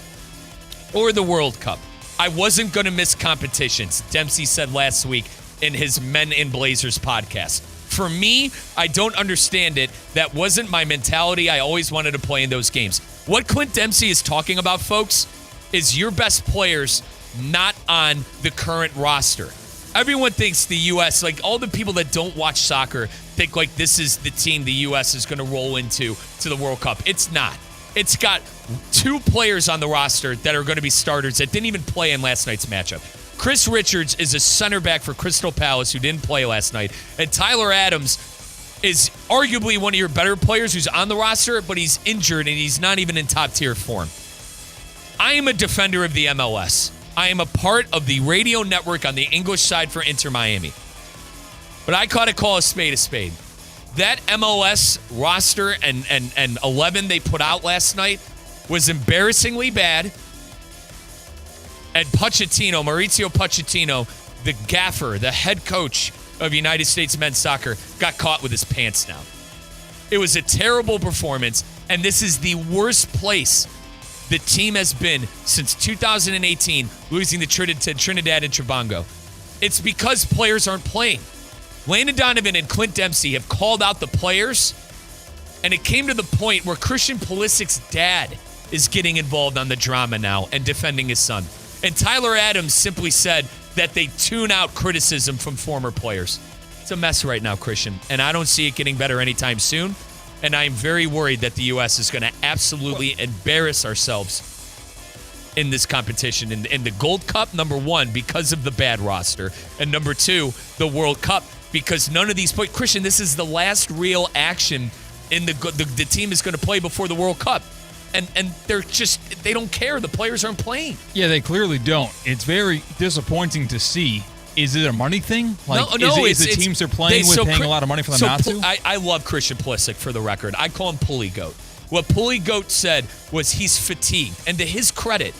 or the World Cup, I wasn't going to miss competitions, Dempsey said last week in his Men in Blazers podcast. For me, I don't understand it. That wasn't my mentality. I always wanted to play in those games. What Clint Dempsey is talking about, folks, is your best players not on the current roster. Everyone thinks the U.S., like all the people that don't watch soccer, think like this is the team the U.S. is going to roll into the World Cup. It's not. It's got two players on the roster that are going to be starters that didn't even play in last night's matchup. Chris Richards is a center back for Crystal Palace who didn't play last night. And Tyler Adams is arguably one of your better players who's on the roster, but he's injured and he's not even in top-tier form. I am a defender of the MLS. I am a part of the radio network on the English side for Inter Miami. But I gotta call a spade a spade. That MLS roster and 11 they put out last night was embarrassingly bad. And Mauricio Pochettino, the gaffer, the head coach of United States men's soccer, got caught with his pants down. It was a terrible performance, and this is the worst place the team has been since 2018, losing to Trinidad and Tobago. It's because players aren't playing. Landon Donovan and Clint Dempsey have called out the players, and it came to the point where Christian Pulisic's dad is getting involved on the drama now and defending his son. And Tyler Adams simply said that they tune out criticism from former players. It's a mess right now, Christian, and I don't see it getting better anytime soon. And I'm very worried that the U.S. is going to absolutely embarrass ourselves in this competition. In the Gold Cup, number one, because of the bad roster. And number two, the World Cup, because none of these players. Christian, this is the last real action in the team is going to play before the World Cup. And they don't care. The players aren't playing. Yeah, they clearly don't. It's very disappointing to see. Is it a money thing? Is the teams they're playing with paying a lot of money for them not to? I love Christian Pulisic, for the record. I call him Pulley Goat. What Pulley Goat said was he's fatigued. And to his credit,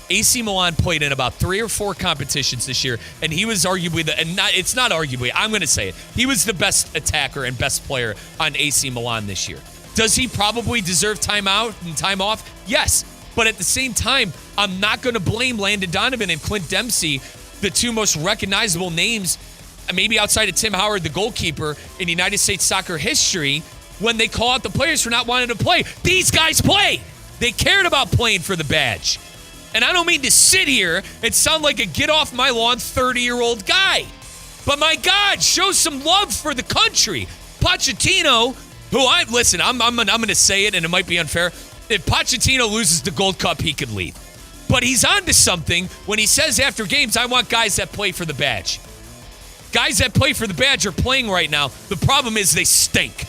AC Milan played in about 3 or 4 competitions this year, and he was arguably it's not arguably, I'm going to say it. He was the best attacker and best player on AC Milan this year. Does he probably deserve time out and time off? Yes. But at the same time, I'm not going to blame Landon Donovan and Clint Dempsey, the two most recognizable names, maybe outside of Tim Howard, the goalkeeper, in United States soccer history, when they call out the players for not wanting to play. These guys play. They cared about playing for the badge. And I don't mean to sit here and sound like a get-off-my-lawn 30-year-old guy. But my God, show some love for the country. Pochettino, I'm going to say it, and it might be unfair. If Pochettino loses the Gold Cup, he could leave. But he's on to something when he says after games, I want guys that play for the badge. Guys that play for the badge are playing right now. The problem is they stink.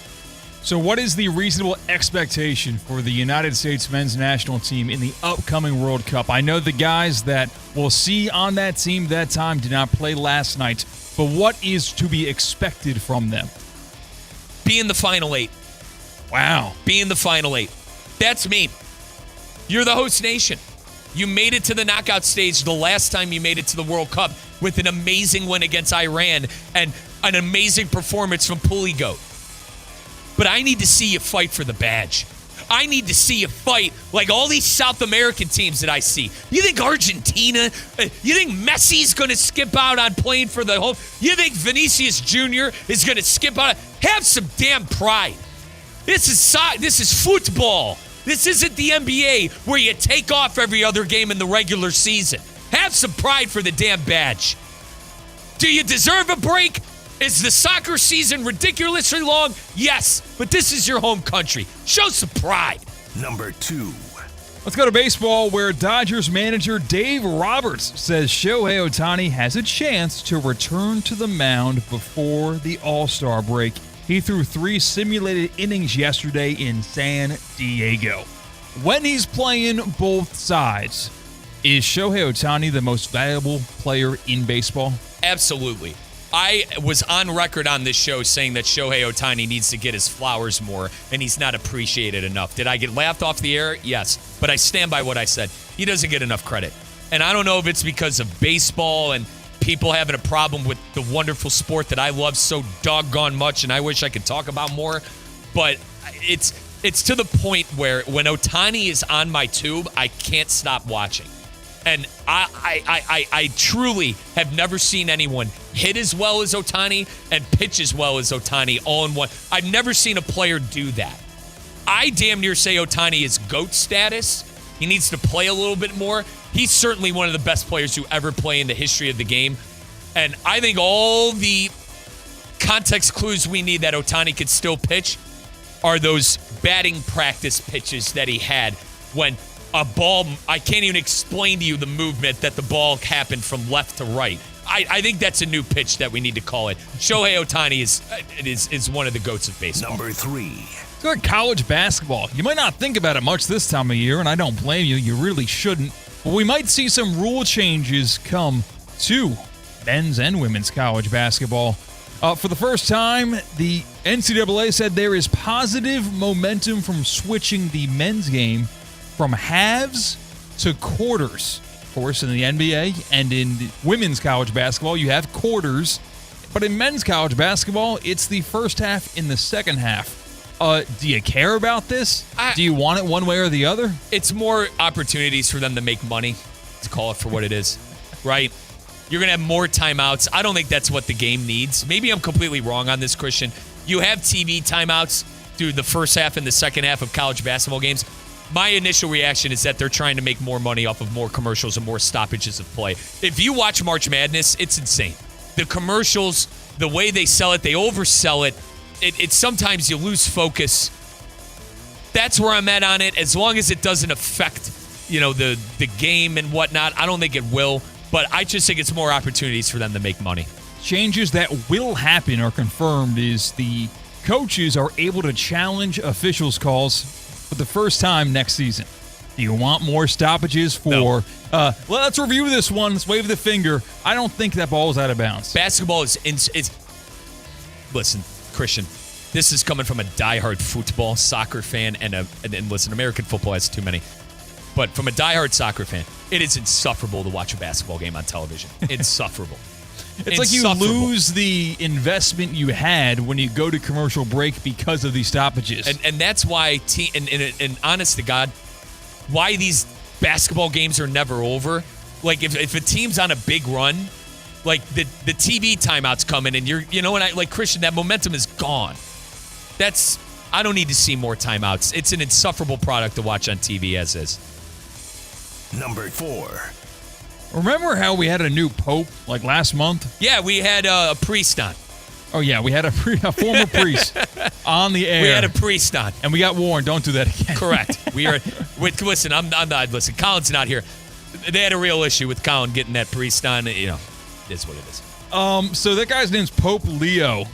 So what is the reasonable expectation for the United States men's national team in the upcoming World Cup? I know the guys that we'll see on that team that time did not play last night, but what is to be expected from them? Be in the Final 8. Wow. Be in the Final 8. That's me. You're the host nation. You made it to the knockout stage the last time you made it to the World Cup with an amazing win against Iran and an amazing performance from Pulley Goat. But I need to see you fight for the badge. I need to see you fight like all these South American teams that I see. You think Argentina, you think Messi's going to skip out on playing for the home? You think Vinicius Jr. is going to skip out? Have some damn pride. This is football. This isn't the NBA where you take off every other game in the regular season. Have some pride for the damn badge. Do you deserve a break? Is the soccer season ridiculously long? Yes, but this is your home country. Show some pride. Number 2. Let's go to baseball, where Dodgers manager Dave Roberts says Shohei Ohtani has a chance to return to the mound before the All-Star break. He threw 3 simulated innings yesterday in San Diego. When he's playing both sides, is Shohei Ohtani the most valuable player in baseball? Absolutely. I was on record on this show saying that Shohei Ohtani needs to get his flowers more, and he's not appreciated enough. Did I get laughed off the air? Yes. But I stand by what I said. He doesn't get enough credit. And I don't know if it's because of baseball and people having a problem with the wonderful sport that I love so doggone much, and I wish I could talk about more. But it's to the point where when Ohtani is on my tube, I can't stop watching. And I truly have never seen anyone hit as well as Ohtani and pitch as well as Ohtani all in one. I've never seen a player do that. I damn near say Ohtani is GOAT status. He needs to play a little bit more. He's certainly one of the best players to ever play in the history of the game. And I think all the context clues we need that Ohtani could still pitch are those batting practice pitches that he had when a ball, I can't even explain to you the movement that the ball happened from left to right. I think that's a new pitch that we need to call it. Shohei Ohtani is one of the GOATs of baseball. Number 3. Let's go to college basketball. You might not think about it much this time of year, and I don't blame you. You really shouldn't. But we might see some rule changes come to men's and women's college basketball. For the first time, the NCAA said there is positive momentum from switching the men's game from halves to quarters. Of course, in the NBA and in women's college basketball, you have quarters. But in men's college basketball, it's the first half and the second half. Do you care about this? Do you want it one way or the other? It's more opportunities for them to make money, to call it for what it is, right? You're going to have more timeouts. I don't think that's what the game needs. Maybe I'm completely wrong on this, Christian. You have TV timeouts through the first half and the second half of college basketball games. My initial reaction is that they're trying to make more money off of more commercials and more stoppages of play. If you watch March Madness, it's insane. The commercials, the way they sell it, they oversell it. It's sometimes you lose focus. That's where I'm at on it. As long as it doesn't affect, the game and whatnot, I don't think it will. But I just think it's more opportunities for them to make money. Changes that will happen are confirmed is the coaches are able to challenge officials' calls for the first time next season. Do you want more stoppages for... No. Let's review this one. Let's wave the finger. I don't think that ball is out of bounds. Basketball is... Listen, Christian, this is coming from a diehard football, soccer fan, and listen, American football has too many. But from a diehard soccer fan, it is insufferable to watch a basketball game on television. Insufferable. It's like you lose the investment you had when you go to commercial break because of these stoppages. And that's why, and honest to God, why these basketball games are never over. Like, if a team's on a big run, like the TV timeouts come in and Christian, that momentum is gone. I don't need to see more timeouts. It's an insufferable product to watch on TV as is. Number 4. Remember how we had a new pope like last month? Yeah, we had a priest on. Oh, yeah, we had a former priest on the air. We had a priest on. And we got warned, don't do that again. Correct. Listen, I'm not, listen, Colin's not here. They had a real issue with Colin getting that priest on. It is what it is. So that guy's name's Pope Leo.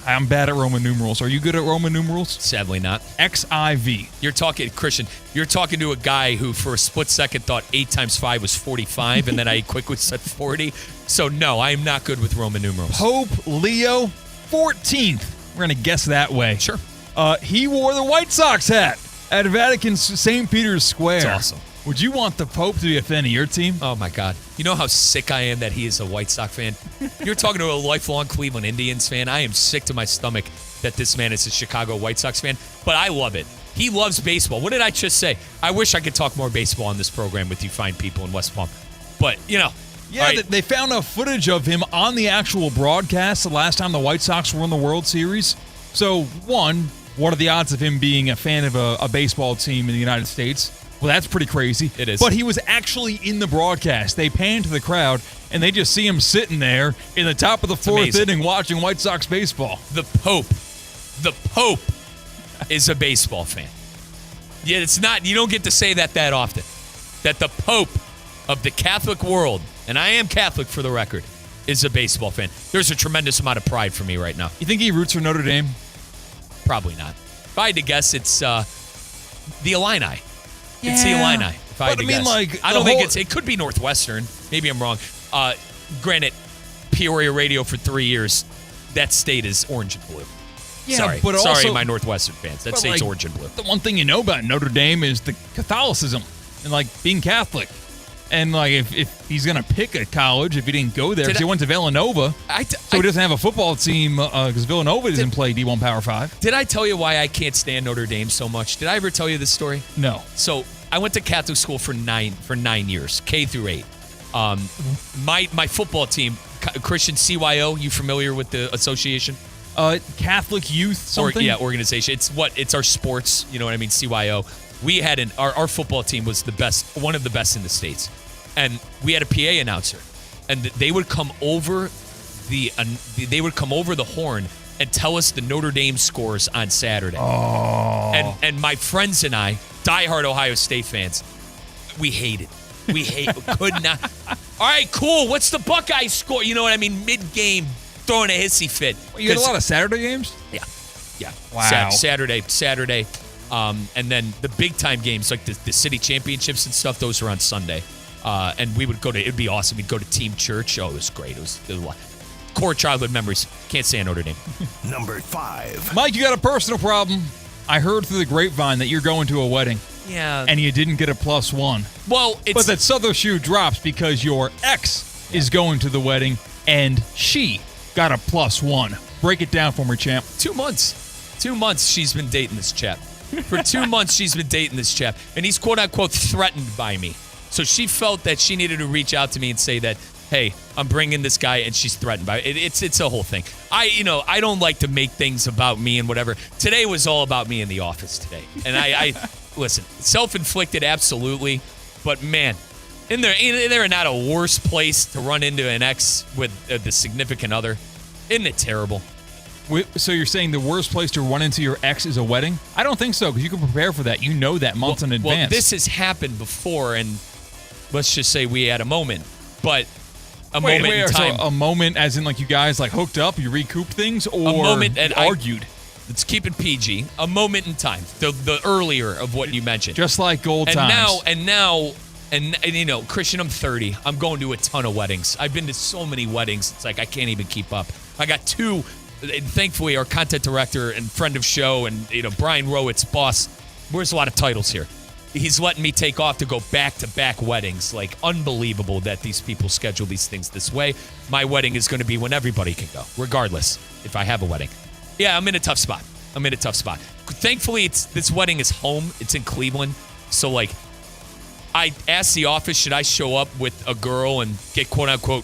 I'm bad at Roman numerals. Are you good at Roman numerals? Sadly not. XIV. You're talking, Christian, you're talking to a guy who for a split second thought 8 times 5 was 45, and then I quickly said 40. So no, I am not good with Roman numerals. Pope Leo 14th. We're going to guess that way. Sure. He wore the White Sox hat at Vatican's St. Peter's Square. That's awesome. Would you want the Pope to be a fan of your team? Oh, my God. You know how sick I am that he is a White Sox fan? You're talking to a lifelong Cleveland Indians fan. I am sick to my stomach that this man is a Chicago White Sox fan, but I love it. He loves baseball. What did I just say? I wish I could talk more baseball on this program with you fine people in West Palm. But, Yeah, right. they found a footage of him on the actual broadcast the last time the White Sox were in the World Series. So, one, what are the odds of him being a fan of a baseball team in the United States? Well, that's pretty crazy. It is. But he was actually in the broadcast. They pan to the crowd, and they just see him sitting there in the top of the fourth inning watching White Sox baseball. The Pope is a baseball fan. Yeah, it's not. You don't get to say that often. That the Pope of the Catholic world, and I am Catholic for the record, is a baseball fan. There's a tremendous amount of pride for me right now. You think he roots for Notre Dame? Probably not. If I had to guess, it's the Illini. Yeah. It's the Illini. If I had to guess. like, I don't think it could be Northwestern. Maybe I'm wrong. Granted, Peoria radio for 3 years. That state is orange and blue. Yeah, Sorry, but also, my Northwestern fans. That state's orange and blue. The one thing you know about Notre Dame is the Catholicism and being Catholic. And if he's gonna pick a college, if he didn't go there, because he went to Villanova, so he doesn't have a football team because Villanova doesn't play D1 Power 5. Did I tell you why I can't stand Notre Dame so much? Did I ever tell you this story? No. So I went to Catholic school for 9 years, K through 8. My football team, Christian CYO. You familiar with the association? Catholic Youth something? Organization. It's our sports. You know what I mean? CYO. We had our football team was the best, one of the best in the States, and we had a PA announcer, and they would come over the horn and tell us the Notre Dame scores on Saturday. Oh. And my friends and I, diehard Ohio State fans, we hated. Could not. All right, cool. What's the Buckeyes score? You know what I mean? Mid-game, throwing a hissy fit. Well, you had a lot of Saturday games? Yeah. Wow. Saturday. And then the big-time games, like the city championships and stuff, those are on Sunday. And we would it'd be awesome. We'd go to team church. Oh, it was great. It was core childhood memories. Can't stand Notre Dame. Number 5. Mike, you got a personal problem. I heard through the grapevine that you're going to a wedding. Yeah. And you didn't get a +1. Well, but that other shoe drops because your ex is going to the wedding and she got a +1. Break it down for me, champ. 2 months. 2 months she's been dating this chap. For 2 months she's been dating this chap. And he's quote-unquote threatened by me. So she felt that she needed to reach out to me and say that, hey, I'm bringing this guy, and she's threatened by it. It's a whole thing. I don't like to make things about me and whatever. Today was all about me in the office today. And I listen, self-inflicted, absolutely. But, man, they're not a worse place to run into an ex with the significant other. Isn't it terrible? So you're saying the worst place to run into your ex is a wedding? I don't think so, because you can prepare for that. You know that months in advance. Well, this has happened before, and let's just say we had a moment. But a moment in time. So a moment as in you guys hooked up, you recouped things, or a moment and argued? Let's keep it PG. A moment in time. The earlier of what you mentioned. Just like old times. And now, Christian, I'm 30. I'm going to a ton of weddings. I've been to so many weddings. It's I can't even keep up. I got 2. And thankfully, our content director and friend of show and Brian Rowett's boss, wears a lot of titles here. He's letting me take off to go back-to-back weddings. Unbelievable that these people schedule these things this way. My wedding is going to be when everybody can go, regardless if I have a wedding. Yeah, I'm in a tough spot. Thankfully, this wedding is home. It's in Cleveland. So, I asked the office, should I show up with a girl and get quote-unquote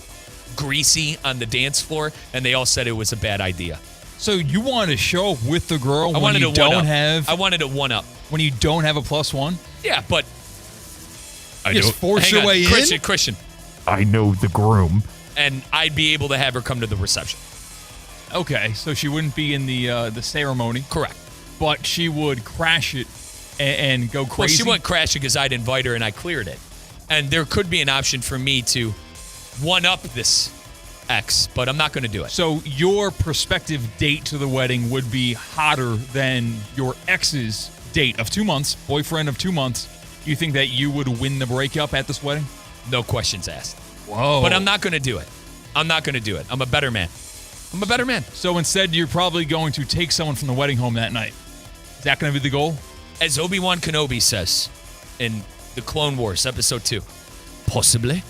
greasy on the dance floor? And they all said it was a bad idea. So you want to show up with the girl I when you don't have... I wanted to one-up. When you don't have a +1? Yeah, but... You just force your way in? Christian. I know the groom. And I'd be able to have her come to the reception. Okay, so she wouldn't be in the ceremony. Correct. But she would crash it and go crazy? Well, she wouldn't crash it because I'd invite her and I cleared it. And there could be an option for me to one-up this ex, but I'm not going to do it. So your prospective date to the wedding would be hotter than your ex's date of 2 months, boyfriend of 2 months. You think that you would win the breakup at this wedding? No questions asked. Whoa. But I'm not going to do it. I'm a better man. So instead, you're probably going to take someone from the wedding home that night. Is that going to be the goal? As Obi-Wan Kenobi says in the Clone Wars, Episode 2, possibly.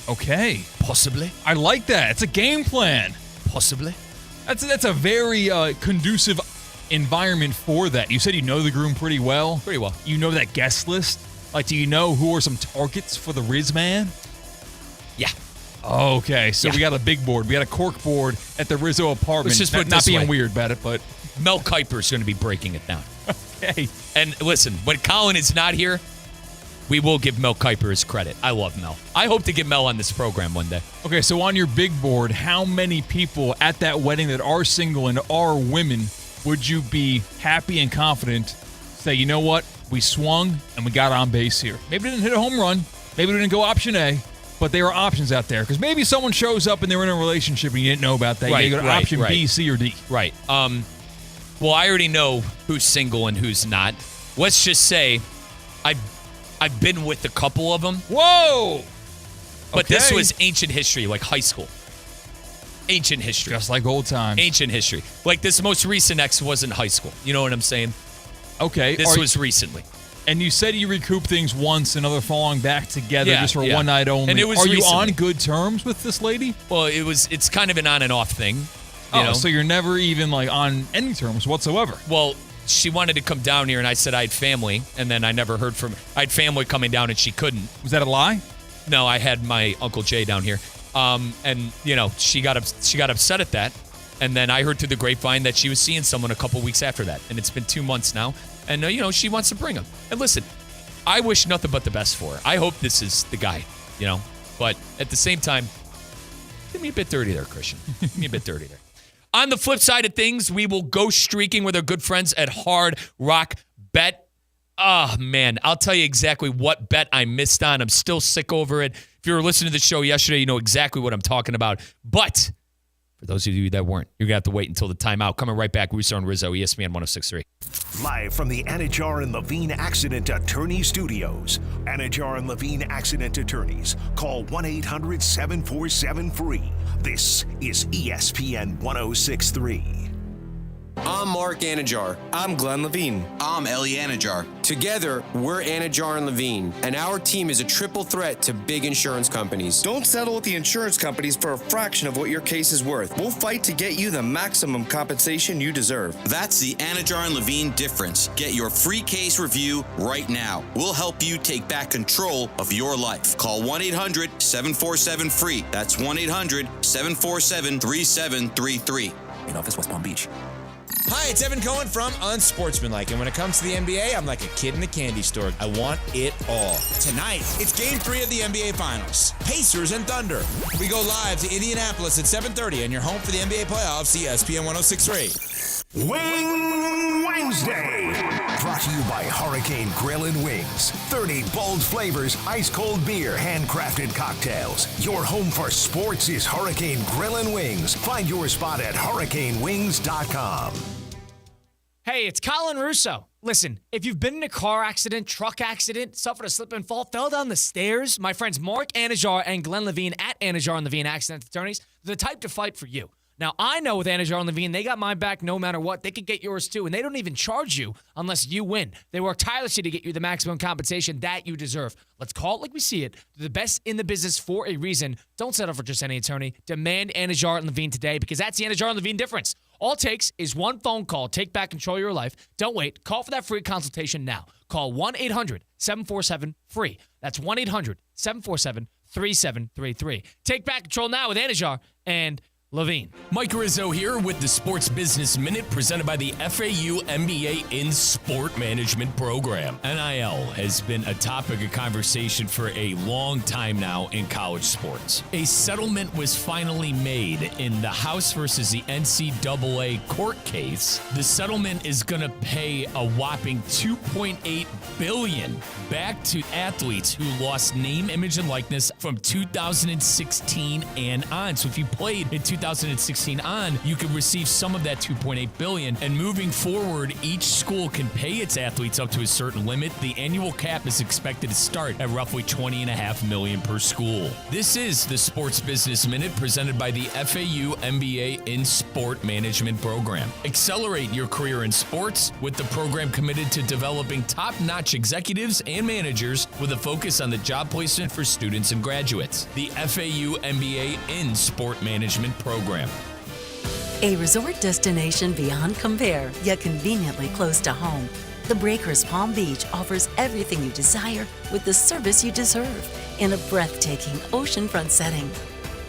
Okay. Possibly. I like that. It's a game plan. Possibly. That's a very conducive environment for that? You said you know the groom pretty well. Pretty well. You know that guest list? Like, do you know who are some targets for the Riz man? Yeah. Okay, so we got a big board. We got a cork board at the Rizzo apartment. Let's just put it not this being way. weird about it, but Mel Kiper's going to be breaking it down. Okay. And listen, when Colin is not here, we will give Mel Kiper his credit. I love Mel. I hope to get Mel on this program one day. Okay, so on your big board, how many people at that wedding that are single and are women would you be happy and confident say, you know what, we swung and we got on base here? Maybe we didn't hit a home run. Maybe we didn't go option A, but there are options out there. Because maybe someone shows up and they're in a relationship and you didn't know about that. Right, you go to option B, C, or D. Right. Well, I already know who's single and who's not. Let's just say I've been with a couple of them. Whoa! But this was ancient history, like high school. Ancient history. Just like old times. Ancient history. Like this most recent ex wasn't high school. You know what I'm saying? Okay. This was recently. And you said you recoup things once, another falling back together just for one night only. And it was Are you recently. on good terms with this lady? Well, it's kind of an on and off thing. You know? So you're never even like on any terms whatsoever. Well, she wanted to come down here, and I said I had family, and then I never heard from. I had family coming down, and she couldn't. Was that a lie? No, I had my Uncle Jay down here, and she got upset at that, and then I heard through the grapevine that she was seeing someone a couple weeks after that, and it's been 2 months now, and she wants to bring him. And listen, I wish nothing but the best for her. I hope this is the guy, but at the same time, give me a bit dirty there, Christian. Give me a bit dirty there. On the flip side of things, we will go streaking with our good friends at Hard Rock Bet. Oh, man, I'll tell you exactly what bet I missed on. I'm still sick over it. If you were listening to the show yesterday, you know exactly what I'm talking about. But for those of you that weren't, you're going to have to wait until the timeout. Coming right back, Russo and Rizzo, ESPN 106.3. Live from the Anajar and Levine Accident Attorney Studios. Anajar and Levine Accident Attorneys. Call 1-800-747-FREE. This is ESPN 106.3. I'm Mark Anajar. I'm Glenn Levine. I'm Ellie Anajar. Together, we're Anajar and Levine, and our team is a triple threat to big insurance companies. Don't settle with the insurance companies for a fraction of what your case is worth. We'll fight to get you the maximum compensation you deserve. That's the Anajar and Levine difference. Get your free case review right now. We'll help you take back control of your life. Call 1-800-747-FREE. That's 1-800-747-3733. In office, West Palm Beach. Hi, it's Evan Cohen from Unsportsmanlike, and when it comes to the NBA, I'm like a kid in a candy store. I want it all. Tonight, it's Game 3 of the NBA Finals. Pacers and Thunder. We go live to Indianapolis at 7:30, and you're home for the NBA playoffs, ESPN 106.3. Wing Wednesday. Brought to you by Hurricane Grill and Wings. 30 bold flavors, ice-cold beer, handcrafted cocktails. Your home for sports is Hurricane Grill and Wings. Find your spot at hurricanewings.com. Hey, it's Colin Russo. Listen, if you've been in a car accident, truck accident, suffered a slip and fall, fell down the stairs, my friends Mark Anajar and Glenn Levine at Anajar and Levine Accident Attorneys, they're the type to fight for you. Now, I know with Anajar and Levine, they got my back no matter what. They could get yours too, and they don't even charge you unless you win. They work tirelessly to get you the maximum compensation that you deserve. Let's call it like we see it. They're the best in the business for a reason. Don't settle for just any attorney. Demand Anajar and Levine today, because that's the Anajar and Levine difference. All it takes is one phone call. Take back control of your life. Don't wait. Call for that free consultation now. Call 1-800-747-FREE. That's 1-800-747-3733. Take back control now with Anajar and Levine. Mike Rizzo here with the Sports Business Minute presented by the FAU MBA in Sport Management Program. NIL has been a topic of conversation for a long time now in college sports. A settlement was finally made in the House versus the NCAA court case. The settlement is going to pay a whopping $2.8 billion back to athletes who lost name, image, and likeness from 2016 and on. So if you played in 2016 on, you could receive some of that $2.8 billion. And moving forward, each school can pay its athletes up to a certain limit. The annual cap is expected to start at roughly $20.5 million per school. This is the Sports Business Minute presented by the FAU MBA in Sport Management Program. Accelerate your career in sports with the program committed to developing top-notch executives and managers with a focus on the job placement for students and graduates. The FAU MBA in Sport Management Program. A resort destination beyond compare, yet conveniently close to home. The Breakers Palm Beach offers everything you desire with the service you deserve in a breathtaking oceanfront setting.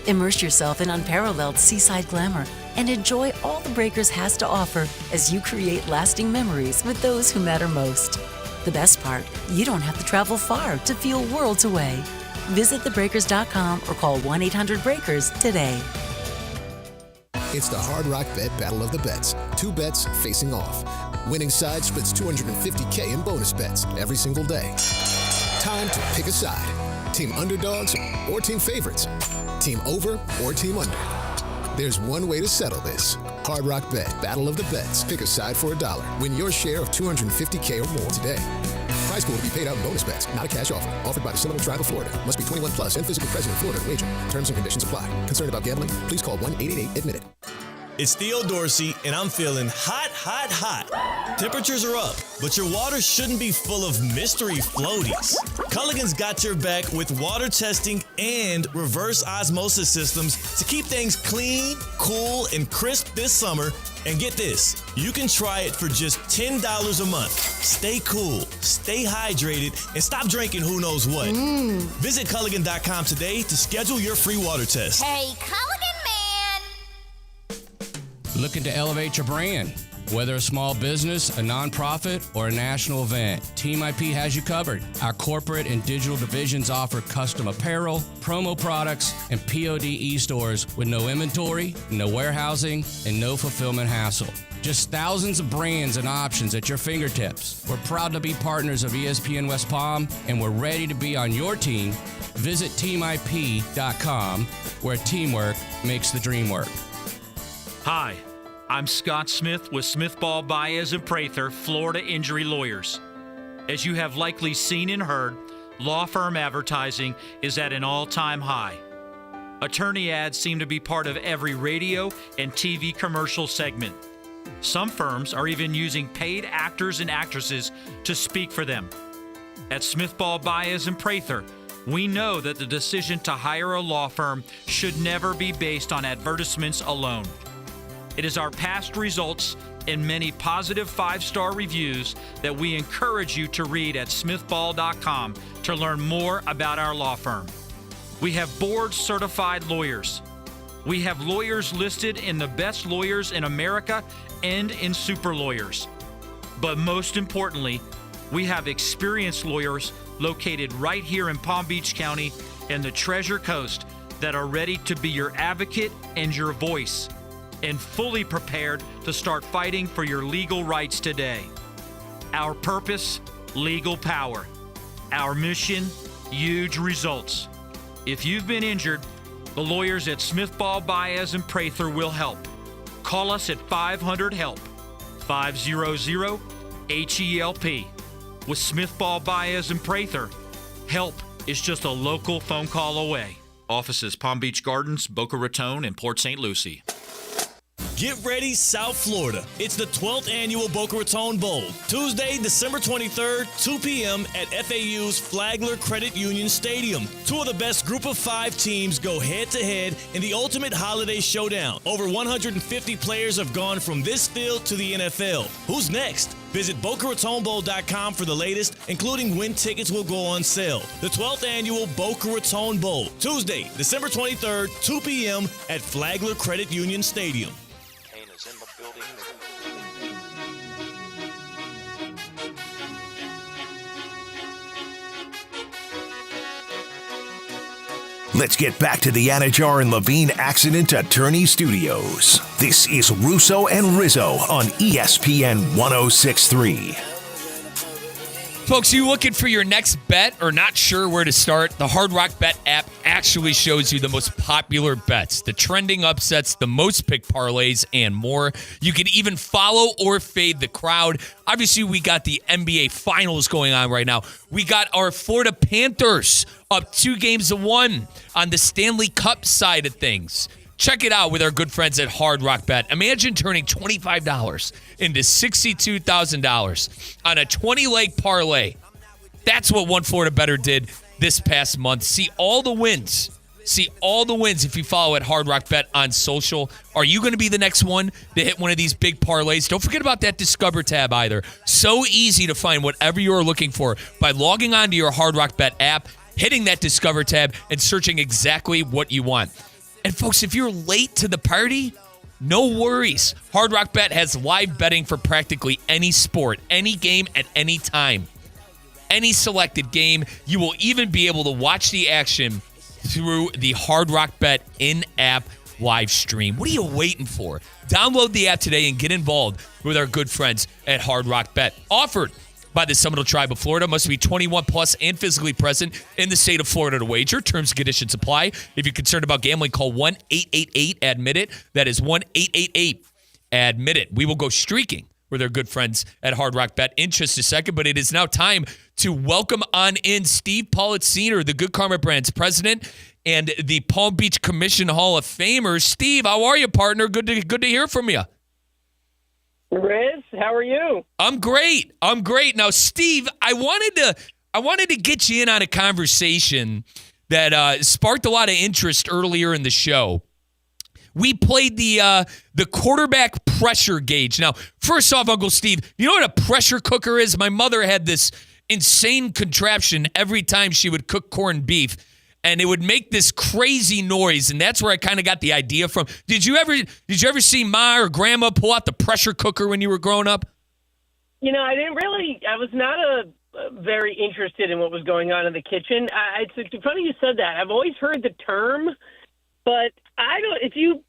Immerse yourself in unparalleled seaside glamour and enjoy all the Breakers has to offer as you create lasting memories with those who matter most. The best part, you don't have to travel far to feel worlds away. Visit thebreakers.com or call 1-800-BREAKERS today. It's the Hard Rock Bet Battle of the Bets. 2 bets facing off. Winning side splits $250K in bonus bets every single day. Time to pick a side. Team underdogs or team favorites. Team over or team under. There's one way to settle this. Hard Rock Bet Battle of the Bets. Pick a side for $1. Win your share of $250K or more today. Prize pool to be paid out in bonus bets, not a cash offer. Offered by the Seminole Tribe of Florida. Must be 21 plus and physically present in Florida to wager. Terms and conditions apply. Concerned about gambling? Please call 1-888-ADMIT-IT. It's Theo Dorsey, and I'm feeling hot, hot, hot. Temperatures are up, but your water shouldn't be full of mystery floaties. Culligan's got your back with water testing and reverse osmosis systems to keep things clean, cool, and crisp this summer. And get this, you can try it for just $10 a month. Stay cool, stay hydrated, and stop drinking who knows what. Visit Culligan.com today to schedule your free water test. Hey, Culligan man! Looking to elevate your brand? Whether a small business, a nonprofit, or a national event, Team IP has you covered. Our corporate and digital divisions offer custom apparel, promo products, and POD e-stores with no inventory, no warehousing, and no fulfillment hassle. Just thousands of brands and options at your fingertips. We're proud to be partners of ESPN West Palm, and we're ready to be on your team. Visit teamip.com, where teamwork makes the dream work. Hi, I'm Scott Smith with Smith Ball Baez and Prather, Florida Injury Lawyers. As you have likely seen and heard, law firm advertising is at an all-time high. Attorney ads seem to be part of every radio and TV commercial segment. Some firms are even using paid actors and actresses to speak for them. At Smith Ball Baez and Prather, we know that the decision to hire a law firm should never be based on advertisements alone. It is our past results and many positive 5-star reviews that we encourage you to read at smithball.com to learn more about our law firm. We have board-certified lawyers. We have lawyers listed in the best lawyers in America and in super lawyers. But most importantly, we have experienced lawyers located right here in Palm Beach County and the Treasure Coast that are ready to be your advocate and your voice, and fully prepared to start fighting for your legal rights today. Our purpose, legal power. Our mission, huge results. If you've been injured, the lawyers at Smith Ball Baez and Prather will help. Call us at 500-HELP, 500-HELP. With Smith Ball Baez and Prather, help is just a local phone call away. Offices Palm Beach Gardens, Boca Raton, and Port St. Lucie. Get ready, South Florida. It's the 12th annual Boca Raton Bowl. Tuesday, December 23rd, 2 p.m. at FAU's Flagler Credit Union Stadium. 2 of the best group of 5 teams go head-to-head in the ultimate holiday showdown. Over 150 players have gone from this field to the NFL. Who's next? Visit BocaRatonBowl.com for the latest, including when tickets will go on sale. The 12th annual Boca Raton Bowl. Tuesday, December 23rd, 2 p.m. at Flagler Credit Union Stadium. Let's get back to the Anajar and Levine Accident Attorney Studios. This is Russo and Rizzo on ESPN 106.3. Folks, you looking for your next bet or not sure where to start? The Hard Rock Bet app actually shows you the most popular bets, the trending upsets, the most picked parlays, and more. You can even follow or fade the crowd. Obviously, we got the NBA Finals going on right now. We got our Florida Panthers up 2-1 on the Stanley Cup side of things. Check it out with our good friends at Hard Rock Bet. Imagine turning $25 into $62,000 on a 20-leg parlay. That's what One Florida Bettor did this past month. See all the wins. see all the wins if you follow at Hard Rock Bet on social. Are you going to be the next one to hit one of these big parlays? Don't forget about that Discover tab either. So easy to find whatever you're looking for by logging onto your Hard Rock Bet app, hitting that Discover tab, and searching exactly what you want. And folks, if you're late to the party, no worries. Hard Rock Bet has live betting for practically any sport, any game, at any time. Any selected game. You will even be able to watch the action through the Hard Rock Bet in-app live stream. What are you waiting for? Download the app today and get involved with our good friends at Hard Rock Bet. Offered by the Seminole Tribe of Florida. Must be 21 plus and physically present in the state of Florida to wager. Terms and conditions apply. If you're concerned about gambling, call 1-888-ADMIT-IT. That is 1-888-ADMIT-IT. We will go streaking with our good friends at Hard Rock Bet in just a second, but it is now time to welcome on in Steve Politziner, the Good Karma Brands president and the Palm Beach Commission Hall of Famer. Steve, how are you, partner? Good to hear from you. Riz, how are you? I'm great. Now, Steve, I wanted to get you in on a conversation that sparked a lot of interest earlier in the show. We played the quarterback pressure gauge. Now, first off, Uncle Steve, you know what a pressure cooker is? My mother had this insane contraption every time she would cook corned beef, and it would make this crazy noise, and that's where I kind of got the idea from. Did you ever see Ma or Grandma pull out the pressure cooker when you were growing up? You know, I was not very interested in what was going on in the kitchen. It's funny you said that. I've always heard the term, but I don't. If you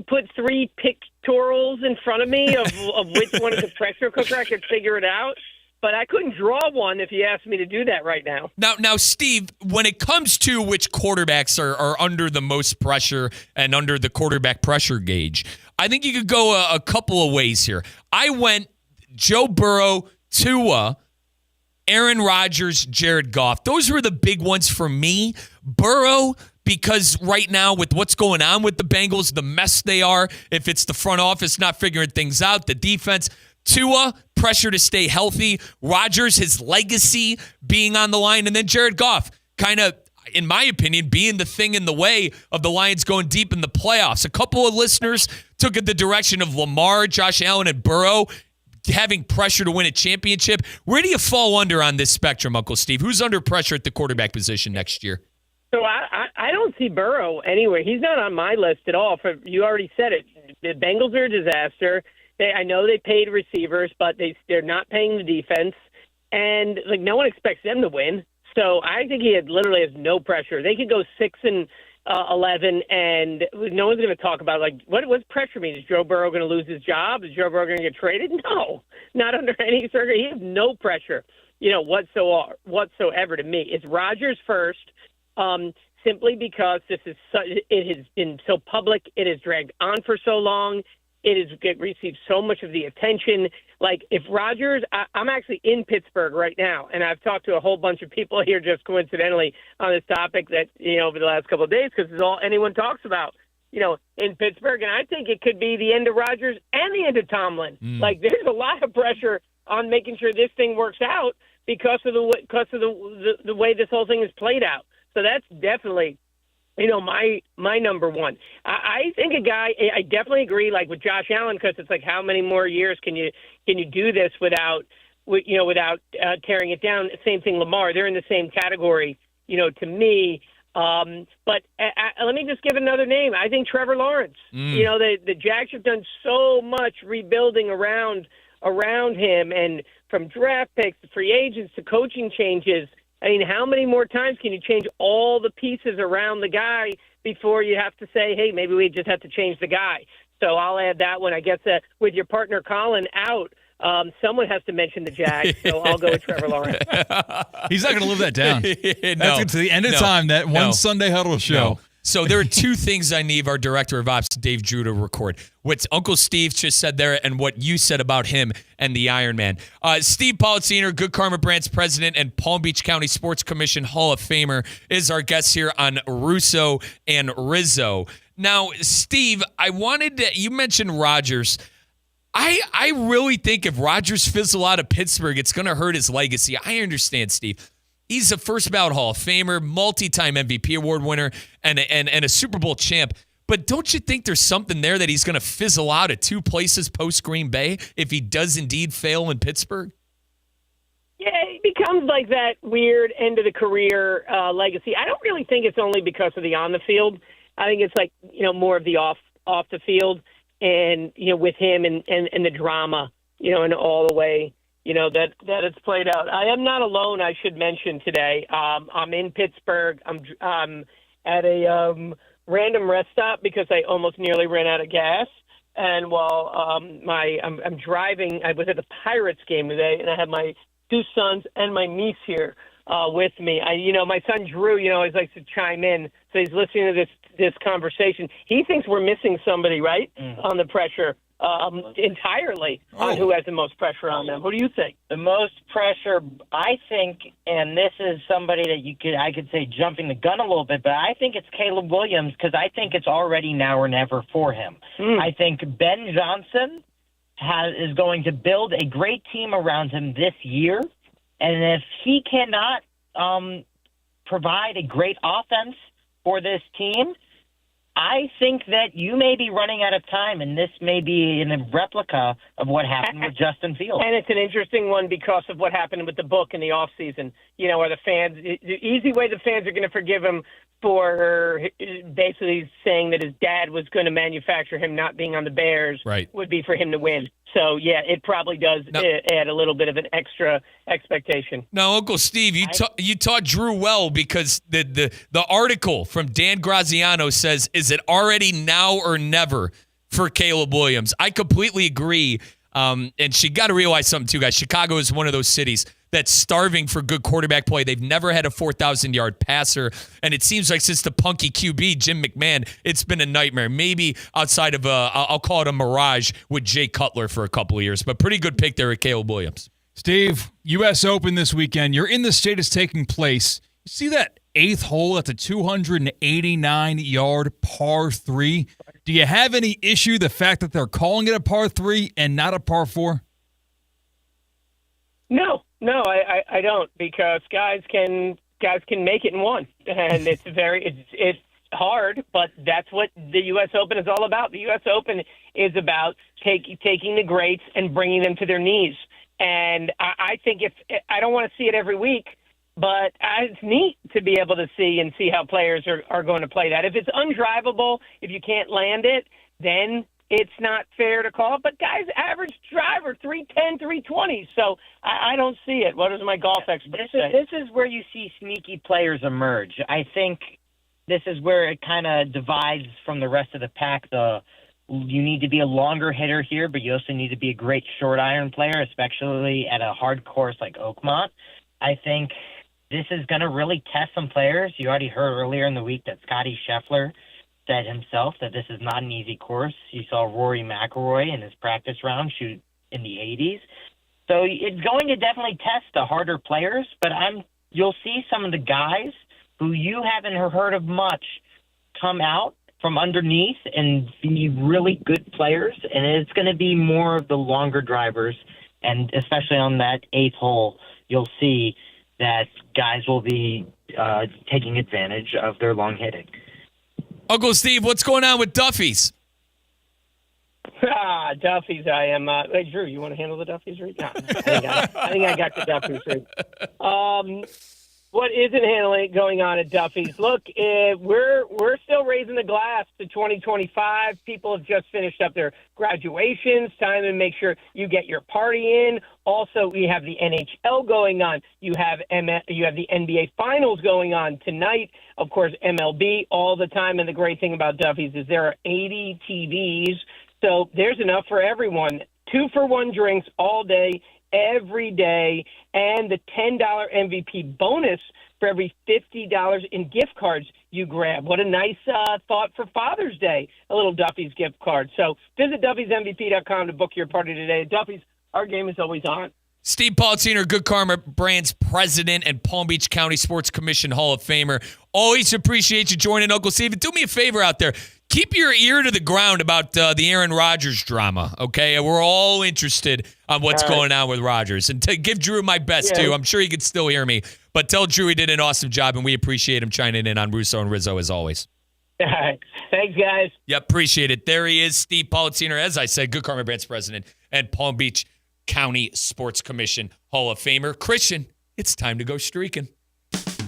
put 3 pictorials in front of me of which one is a pressure cooker, I could figure it out. But I couldn't draw one if you asked me to do that right now. Now, Steve, when it comes to which quarterbacks are under the most pressure and under the quarterback pressure gauge, I think you could go a couple of ways here. I went Joe Burrow, Tua, Aaron Rodgers, Jared Goff. Those were the big ones for me. Burrow, because right now with what's going on with the Bengals, the mess they are, if it's the front office not figuring things out, the defense. Tua, pressure to stay healthy. Rodgers, his legacy being on the line. And then Jared Goff, kind of, in my opinion, being the thing in the way of the Lions going deep in the playoffs. A couple of listeners took it the direction of Lamar, Josh Allen, and Burrow having pressure to win a championship. Where do you fall under on this spectrum, Uncle Steve? Who's under pressure at the quarterback position next year? So I don't see Burrow anywhere. He's not on my list at all. You already said it. The Bengals are a disaster. I know they paid receivers, but they're not paying the defense, and no one expects them to win. So I think he literally has no pressure. They could go 6-11, and no one's going to talk about what's pressure mean? Is Joe Burrow going to lose his job? Is Joe Burrow going to get traded? No, not under any circumstance. He has no pressure, whatsoever. To me, it's Rodgers first, simply because it has been so public. It has dragged on for so long. It has received so much of the attention. If Rodgers, I'm actually in Pittsburgh right now, and I've talked to a whole bunch of people here just coincidentally on this topic that, over the last couple of days, because it's all anyone talks about, in Pittsburgh. And I think it could be the end of Rodgers and the end of Tomlin. There's a lot of pressure on making sure this thing works out because of the way this whole thing is played out. So that's definitely my number one. I think I definitely agree, with Josh Allen, because it's how many more years can you do this without tearing it down? Same thing, Lamar. They're in the same category, to me. But let me just give another name. I think Trevor Lawrence. The Jags have done so much rebuilding around him, and from draft picks to free agents to coaching changes. I mean, how many more times can you change all the pieces around the guy before you have to say, hey, maybe we just have to change the guy? So I'll add that one. I guess with your partner Colin out, someone has to mention the Jags, so I'll go with Trevor Lawrence. He's not going to live that down. That's to the end of time, that one Sunday huddle show. No. So there are two things I need our director of ops, Dave Drew, to record. What Uncle Steve just said there and what you said about him and the Iron Man. Steve Politziner, Good Karma Brands president and Palm Beach County Sports Commission Hall of Famer, is our guest here on Russo and Rizzo. Now, Steve, you mentioned Rodgers. I really think if Rodgers fizzle out of Pittsburgh, it's going to hurt his legacy. I understand, Steve. He's a first ballot Hall of Famer, multi-time MVP award winner, and a Super Bowl champ. But don't you think there's something there that he's going to fizzle out at two places post Green Bay if he does indeed fail in Pittsburgh? Yeah, it becomes like that weird end of the career legacy. I don't really think it's only because of the on the field. I think it's like, more of the off the field and, with him and the drama, and all the way, that it's played out. I am not alone, I should mention today. I'm in Pittsburgh. I'm at a random rest stop because I almost nearly ran out of gas. And while I'm driving, I was at the Pirates game today, and I had my two sons and my niece here with me. My son Drew, always likes to chime in, so he's listening to this conversation. He thinks we're missing somebody, right, on the pressure entirely on who has the most pressure on them. What do you think? The most pressure, I think, and this is somebody that I could say jumping the gun a little bit, but I think it's Caleb Williams because I think it's already now or never for him. I think Ben Johnson is going to build a great team around him this year, and if he cannot provide a great offense for this team, I think that you may be running out of time, and this may be a replica of what happened with Justin Fields. And it's an interesting one because of what happened with the book in the offseason. Are the fans – the easy way the fans are going to forgive him for basically saying that his dad was going to manufacture him not being on the Bears would be for him to win. So, yeah, it probably does add a little bit of an extra expectation. Now, Uncle Steve, you taught Drew well because the article from Dan Graziano says, is it already now or never for Caleb Williams? I completely agree. And you got to realize something, too, guys. Chicago is one of those cities that's starving for good quarterback play. They've never had a 4,000-yard passer, and it seems like since the punky QB, Jim McMahon, it's been a nightmare. Maybe outside of I'll call it a mirage with Jay Cutler for a couple of years, but pretty good pick there at Caleb Williams. Steve, U.S. Open this weekend. You're in the state it's taking place. You see that eighth hole at the 289-yard par 3? Do you have any issue the fact that they're calling it a par 3 and not a par 4? No, I don't, because guys can make it in one, and it's hard, but that's what the U.S. Open is all about. The U.S. Open is about taking the greats and bringing them to their knees, and I think I don't want to see it every week, but it's neat to be able to see how players are going to play that. If it's undrivable, if you can't land it, then it's not fair to call it. But guys, average driver, 310, 320. So I don't see it. What does my golf expert say? This is where you see sneaky players emerge. I think this is where it kind of divides from the rest of the pack. You need to be a longer hitter here, but you also need to be a great short iron player, especially at a hard course like Oakmont. I think this is going to really test some players. You already heard earlier in the week that Scotty Scheffler said himself that this is not an easy course. You saw Rory McIlroy in his practice round shoot in the 80s. So it's going to definitely test the harder players, but you'll see some of the guys who you haven't heard of much come out from underneath and be really good players, and it's going to be more of the longer drivers, and especially on that eighth hole, you'll see that guys will be taking advantage of their long hitting. Uncle Steve, what's going on with Duffy's? Duffy's, I am. Hey, Drew, you want to handle the Duffy's read? No, I think I got the Duffy's read. What isn't going on at Duffy's? Look, we're still raising the glass to 2025. People have just finished up their graduations. Time to make sure you get your party in. Also, we have the NHL going on. You have the NBA Finals going on tonight. Of course, MLB all the time. And the great thing about Duffy's is there are 80 TVs, so there's enough for everyone. 2-for-1 drinks all day, every day, and the $10 MVP bonus for every $50 in gift cards you grab. What a nice thought for Father's Day, a little Duffy's gift card. So visit Duffy'sMVP.com to book your party today. Duffy's, our game is always on. Steve Palatino, Good Karma Brands president and Palm Beach County Sports Commission Hall of Famer. Always appreciate you joining Uncle Steve. And do me a favor out there. Keep your ear to the ground about the Aaron Rodgers drama, okay? We're all interested on what's going on with Rodgers. And to give Drew my best, too. I'm sure he could still hear me. But tell Drew he did an awesome job, and we appreciate him chiming in on Russo and Rizzo as always. All right. Thanks, guys. Yep, appreciate it. There he is, Steve Politiner, as I said, Good Karma Branch president and Palm Beach County Sports Commission Hall of Famer. Christian, it's time to go streaking.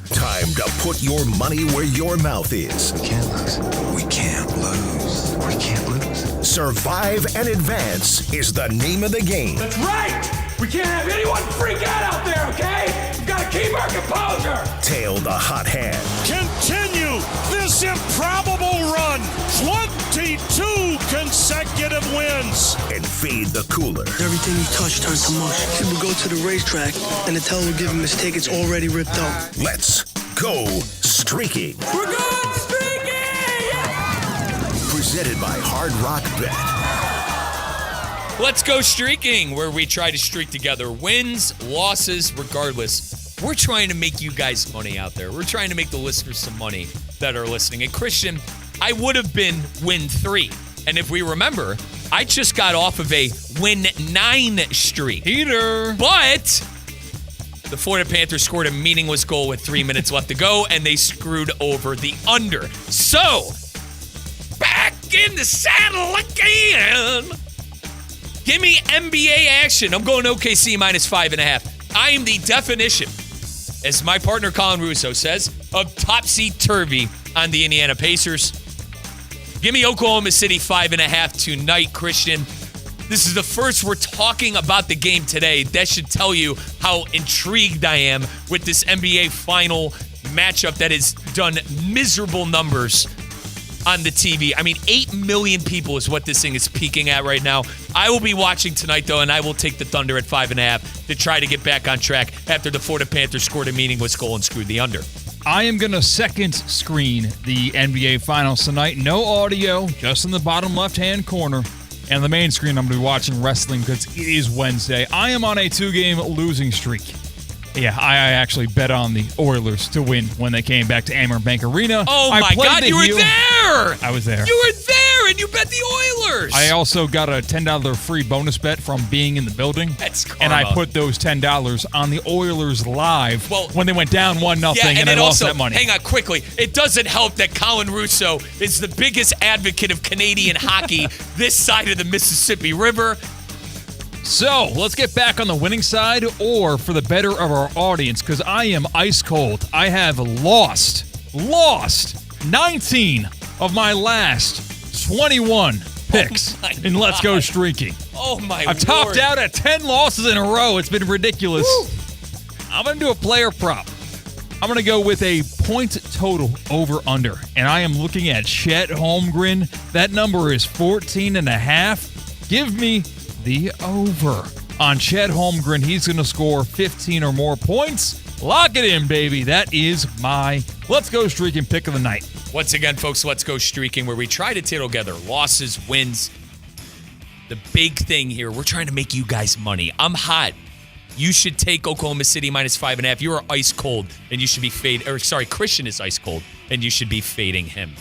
Time to put your money where your mouth is. We can't lose. We can't lose. We can't lose. Survive and Advance is the name of the game. That's right! We can't have anyone freak out there, okay? We've got to keep our composure! Tail the hot hand. Continue this improbable run! 22 consecutive wins! And feed the cooler. Everything you touch turns to mush. People go to the racetrack and the teller will give him his tickets already ripped out. Let's go streaking. We're going streaking! Presented by Hard Rock Bet. Let's go streaking, where we try to streak together. Wins, losses, regardless. We're trying to make you guys money out there. We're trying to make the listeners some money that are listening. And Christian, I would have been win 3. And if we remember, I just got off of a win 9 streak. Heater. But the Florida Panthers scored a meaningless goal with 3 minutes left to go, and they screwed over the under. So, back in the saddle again. Give me NBA action. I'm going OKC minus 5.5. I am the definition, as my partner Colin Russo says, of topsy-turvy on the Indiana Pacers. Give me Oklahoma City 5.5 tonight, Christian. This is the first we're talking about the game today. That should tell you how intrigued I am with this NBA final matchup that has done miserable numbers on the TV. I mean, 8 million people is what this thing is peaking at right now. I will be watching tonight, though, and I will take the Thunder at 5.5 to try to get back on track after the Florida Panthers scored a meaningless goal and screwed the under. I am going to second screen the NBA Finals tonight. No audio, just in the bottom left-hand corner. And the main screen, I'm going to be watching wrestling because it is Wednesday. I am on a 2-game losing streak. Yeah, I actually bet on the Oilers to win when they came back to Amerant Bank Arena. Oh, my God, you were there! I was there. You were there, and you bet the Oilers! I also got a $10 free bonus bet from being in the building. That's karma. And I put those $10 on the Oilers live when they went down 1-0, and I lost that money. Hang on, quickly. It doesn't help that Colin Russo is the biggest advocate of Canadian hockey this side of the Mississippi River. So, let's get back on the winning side, or for the better of our audience, because I am ice cold. I have lost 19 of my last 21 picks in Let's Go Streaking. Oh, my I've topped Lord. out at 10 losses in a row. It's been ridiculous. Woo. I'm going to do a player prop. I'm going to go with a point total over-under, and I am looking at Chet Holmgren. That number is 14.5. Give me the over on Chet Holmgren. He's going to score 15 or more points. Lock it in, baby. That is my Let's Go Streaking pick of the night. Once again, folks, Let's Go Streaking, where we try to tail together losses, wins. The big thing here, we're trying to make you guys money. I'm hot. You should take Oklahoma City minus 5.5. You are ice cold, and you should be Christian is ice cold, and you should be fading him.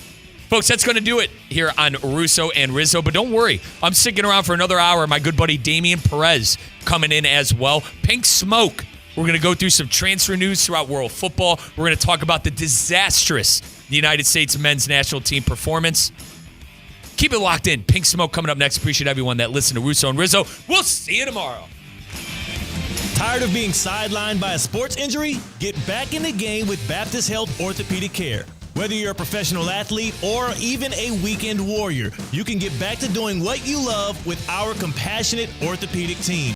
Folks, that's going to do it here on Russo and Rizzo. But don't worry, I'm sticking around for another hour. My good buddy Damian Perez coming in as well. Pink Smoke. We're going to go through some transfer news throughout world football. We're going to talk about the disastrous United States men's national team performance. Keep it locked in. Pink Smoke coming up next. Appreciate everyone that listened to Russo and Rizzo. We'll see you tomorrow. Tired of being sidelined by a sports injury? Get back in the game with Baptist Health Orthopedic Care. Whether you're a professional athlete or even a weekend warrior, you can get back to doing what you love with our compassionate orthopedic team.